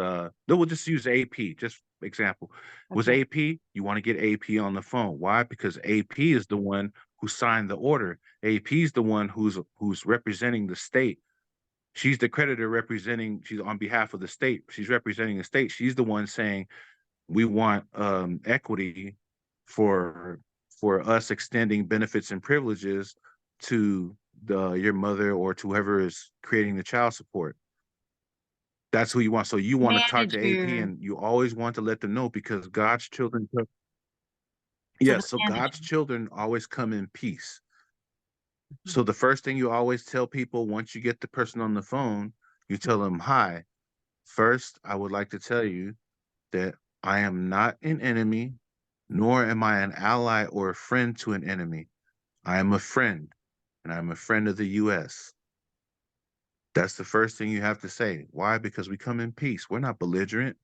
we'll just use AP, just example, was Okay. AP. You want to get AP on the phone. Why? Because AP is the one who signed the order. AP is the one who's representing the state. She's the creditor representing, she's on behalf of the state. She's representing the state. She's the one saying, we want equity for us extending benefits and privileges to your mother or to whoever is creating the child support. That's who you want. So you want to talk to AP, Manager. and you always want to let them know, because God's children. So Yeah, the so God's manager. children always come in peace. So the first thing you always tell people once you get the person on the phone, you tell them, hi, first, I would like to tell you that I am not an enemy, nor am I an ally or a friend to an enemy. I am a friend, and I'm a friend of the U.S. That's the first thing you have to say. Why? Because we come in peace. We're not belligerent.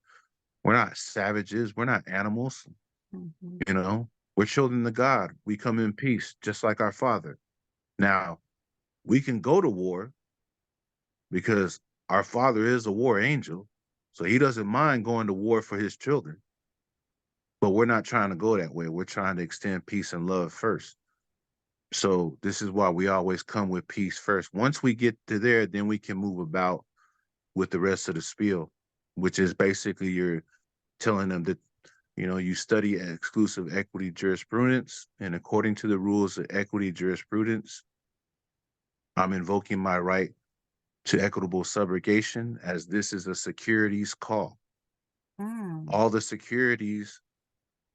We're not savages. We're not animals. Mhm. You know, we're children of God. We come in peace, just like our Father. Now, we can go to war because our Father is a war angel. So he doesn't mind going to war for his children. But we're not trying to go that way. We're trying to extend peace and love first. So this is why we always come with peace first. Once we get to there, then we can move about with the rest of the spiel, which is basically you're telling them that, you know, you study exclusive equity jurisprudence, and according to the rules of equity jurisprudence, I'm invoking my right to equitable subrogation, as this is a securities call. Mm. All the securities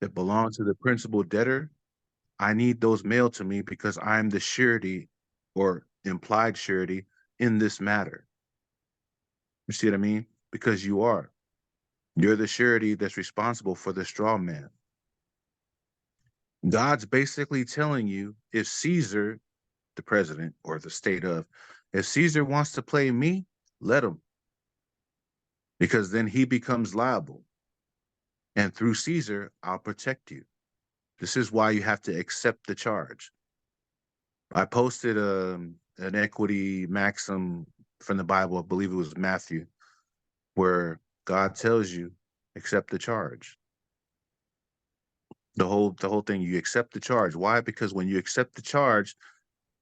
that belong to the principal debtor, I need those mailed to me because I'm the surety or implied surety in this matter. You see what I mean? Because you are. You're the surety that's responsible for the straw man. God's basically telling you, if Caesar, the president or the state of, if Caesar wants to play me, let him. Because then he becomes liable. And through Caesar, I'll protect you. This is why you have to accept the charge. I posted an equity maxim from the Bible, I believe it was Matthew, where God tells you, accept the charge. The whole thing, you accept the charge. Why? Because when you accept the charge,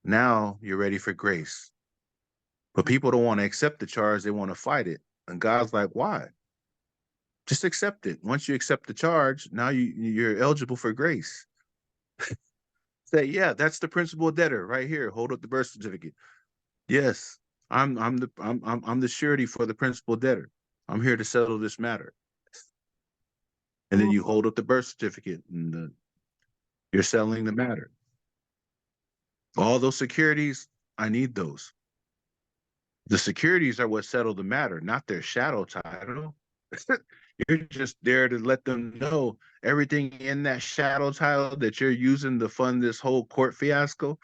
now you're ready for grace. But people don't want to accept the charge, they want to fight it. And God's like, why? Just accept it. Once you accept the charge, now you're eligible for grace. Say, yeah, that's the principal debtor right here. Hold up the birth certificate. Yes, I'm the surety for the principal debtor. I'm here to settle this matter. And then Mm. you hold up the birth certificate, and you're settling the matter. All those securities, I need those. The securities are what settle the matter, not their shadow title. You're just there to let them know everything in that shadow title that you're using to fund this whole court fiasco.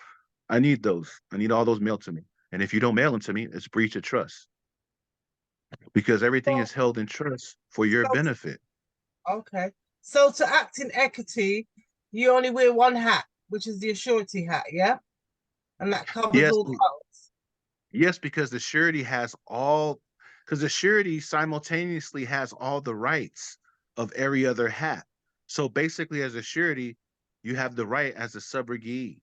I need those. I need all those mailed to me. And if you don't mail them to me, it's breach of trust, because everything So, is held in trust for your so benefit. okay. So to act in equity, you only wear one hat, which is the surety hat, yeah? And that covers Yes, all colors. yes, because the surety has all, because the surety simultaneously has all the rights of every other hat. So basically, as a surety, you have the right as a subrogee,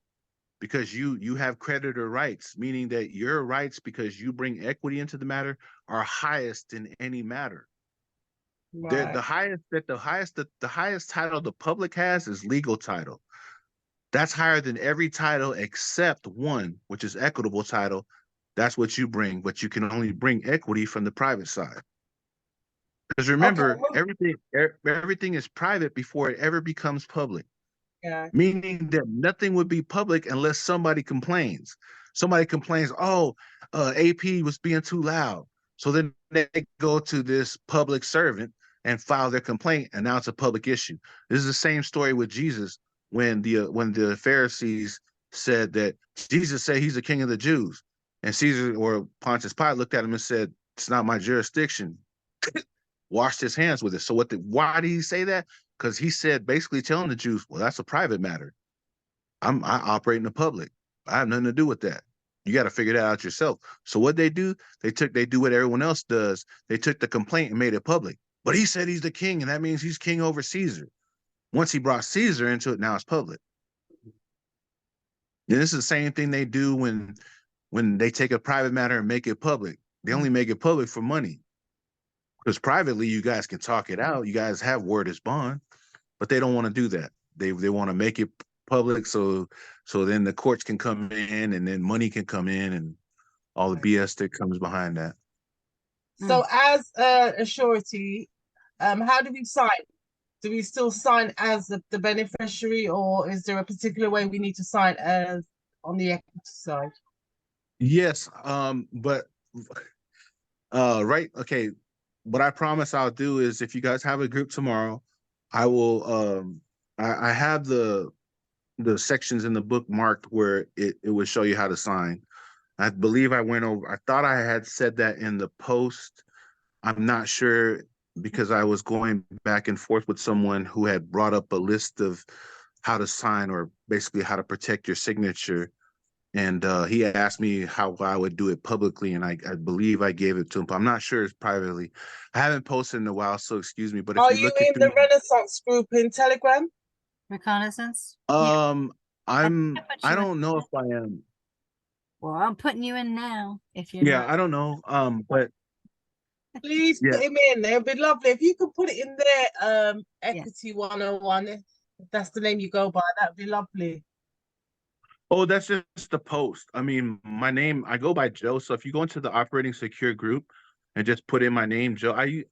because you have creditor rights, meaning that your rights, because you bring equity into the matter, are highest in any matter. They're Right. the highest title the public has is legal title. That's higher than every title except one, which is equitable title. That's what you bring, but you can only bring equity from the private side. Because Okay. remember, everything is private before it ever becomes public. Yeah. Meaning that nothing would be public unless somebody complains. Somebody complains, oh, AP was being too loud. So then they go to this public servant and file their complaint, and now it's a public issue. This is the same story with Jesus when the Pharisees said that Jesus said he's the king of the Jews, and Caesar or Pontius Pilate looked at him and said, it's not my jurisdiction. Washed his hands with it. So why did he say that? because he said basically telling the Jews, well, that's a private matter. I operate in the public. I have nothing to do with that. You got to figure that out yourself. So what they do, they do what everyone else does. They took the complaint and made it public. But he said he's the king, and that means he's king over Caesar. Once he brought Caesar into it, now it's public. And this is the same thing they do when they take a private matter and make it public. They only make it public for money. Because privately, you guys can talk it out. You guys have word as bond, but they don't want to do that. They want to make it public so then the courts can come in and then money can come in and all the BS that comes behind that. So as a surety, how do we sign? Do we still sign as the beneficiary, or is there a particular way we need to sign as on the equity side? Yes, but right, okay. What I promise I'll do is if you guys have a group tomorrow, I will I have the sections in the book marked where it would show you how to sign. I believe I went over, I thought I had said that in the post. I'm not sure because I was going back and forth with someone who had brought up a list of how to sign or basically how to protect your signature. And he asked me how I would do it publicly, and I believe I gave it to him, but I'm not sure it's privately. I haven't posted in a while, so excuse me. But if Are you you look in at the Renaissance group in Telegram? Reconnaissance? Yeah. I don't know if I am. Well, I'm putting you in now if you're Yeah, not. I don't know. But Please yeah. put him in. It'd be lovely if you could put it in there. Equity 101. If that's the name you go by, that'd be lovely. Oh, that's just the post. I mean, my name, I go by Joe. So if you go into the operating secure group and just put in my name, Joe, I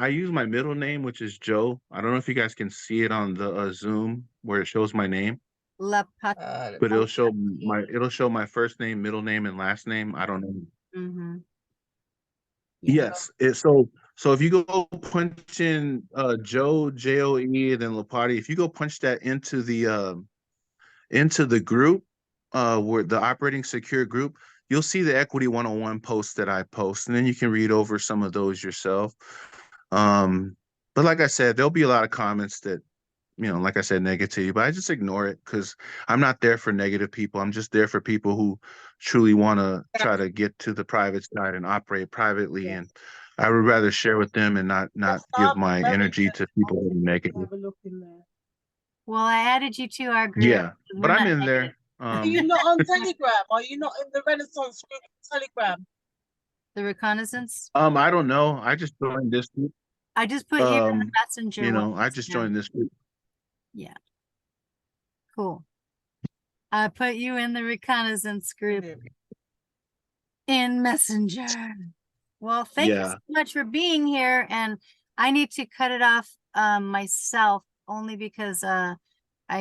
use my middle name, which is Joe. I don't know if you guys can see it on the Zoom where it shows my name, Lapat. but it'll show my first name, middle name, and last name. I don't know. Mm-hmm. Yes. So if you go punch in Joe, Joe, and then Lapati, if you go punch that into the group, where the operating secure group, you'll see the equity 101 posts that I post, and then you can read over some of those yourself. But like I said, there'll be a lot of comments that, like I said, negative, but I just ignore it because I'm not there for negative people. I'm just there for people who truly want to try to get to the private side and operate privately. And I would rather share with them and not give my energy to people who are negative. Have a look in there. Well, I added you to our group. Yeah, but I'm in there. Are you not on Telegram? Are you not in the Renaissance group on Telegram? The reconnaissance? I don't know. I just joined this group. I just put you in the messenger. I just joined this group. Yeah. Cool. I put you in the reconnaissance group in Messenger. Well, thank you so much for being here. And I need to cut it off myself only because I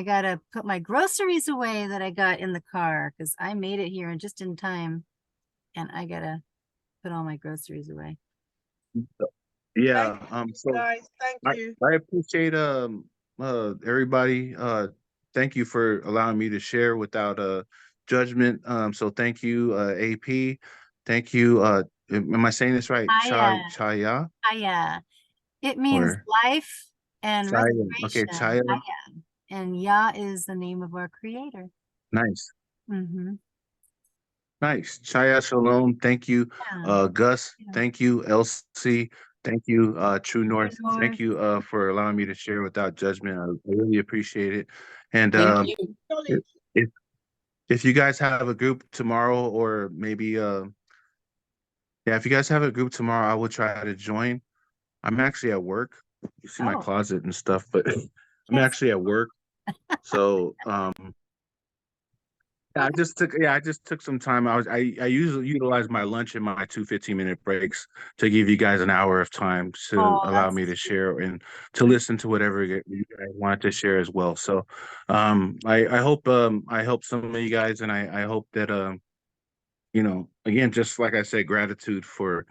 gotta put my groceries away that I got in the car because I made it here just in time. And I gotta put all my groceries away. Yeah. So guys, thank you. I appreciate everybody. Thank you for allowing me to share without judgment. So thank you, AP. Thank you. Am I saying this right? Chaya. Chaya. It means life and restoration. Okay, Chaya. Chaya. And Yah is the name of our creator. Nice. Mm-hmm. Nice. Chaya Shalom. Thank you. Gus. Thank you. Elsie. Thank you, True North. Thank you for allowing me to share without judgment. I really appreciate it. And if you guys have a group tomorrow, or maybe if you guys have a group tomorrow, I will try to join. I'm actually at work. You see my closet and stuff, but I'm actually at work. So I just took some time. I usually utilize my lunch and my 2 15-minute breaks to give you guys an hour of time to allow me to share and to listen to whatever you guys wanted to share as well. So I hope some of you guys, and I hope that again, just like I said, gratitude for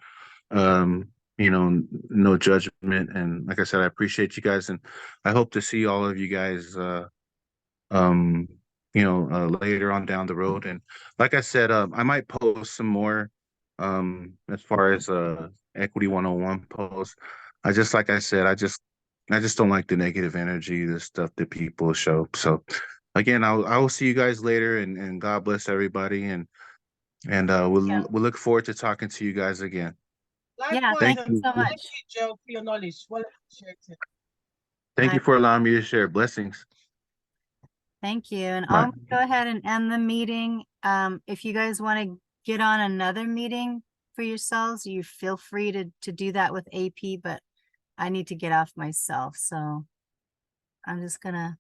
no judgment. And like I said, I appreciate you guys, and I hope to see all of you guys later on down the road. And like I said, I might post some more as far as equity 101 posts. Like I said, I just I just don't like the negative energy, the stuff that people show. So again, I will see you guys later, and God bless everybody, and Yeah. we'll look forward to talking to you guys again. Yeah, Likewise, thank Thank you you. so thank much. you, Joe, for your knowledge. Well appreciated. Thank you for allowing me to share. Blessings. Thank you. And Bye. I'll go ahead and end the meeting. If you guys want to get on another meeting for yourselves, you feel free to do that with AP, but I need to get off myself. So I'm just gonna,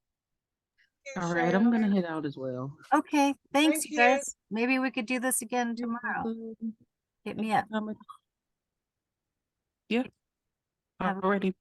All right, I'm gonna head out as well. okay, thanks Thank you you. guys. Maybe we could do this again You're tomorrow. welcome. Hit me up. Yeah, Have a already.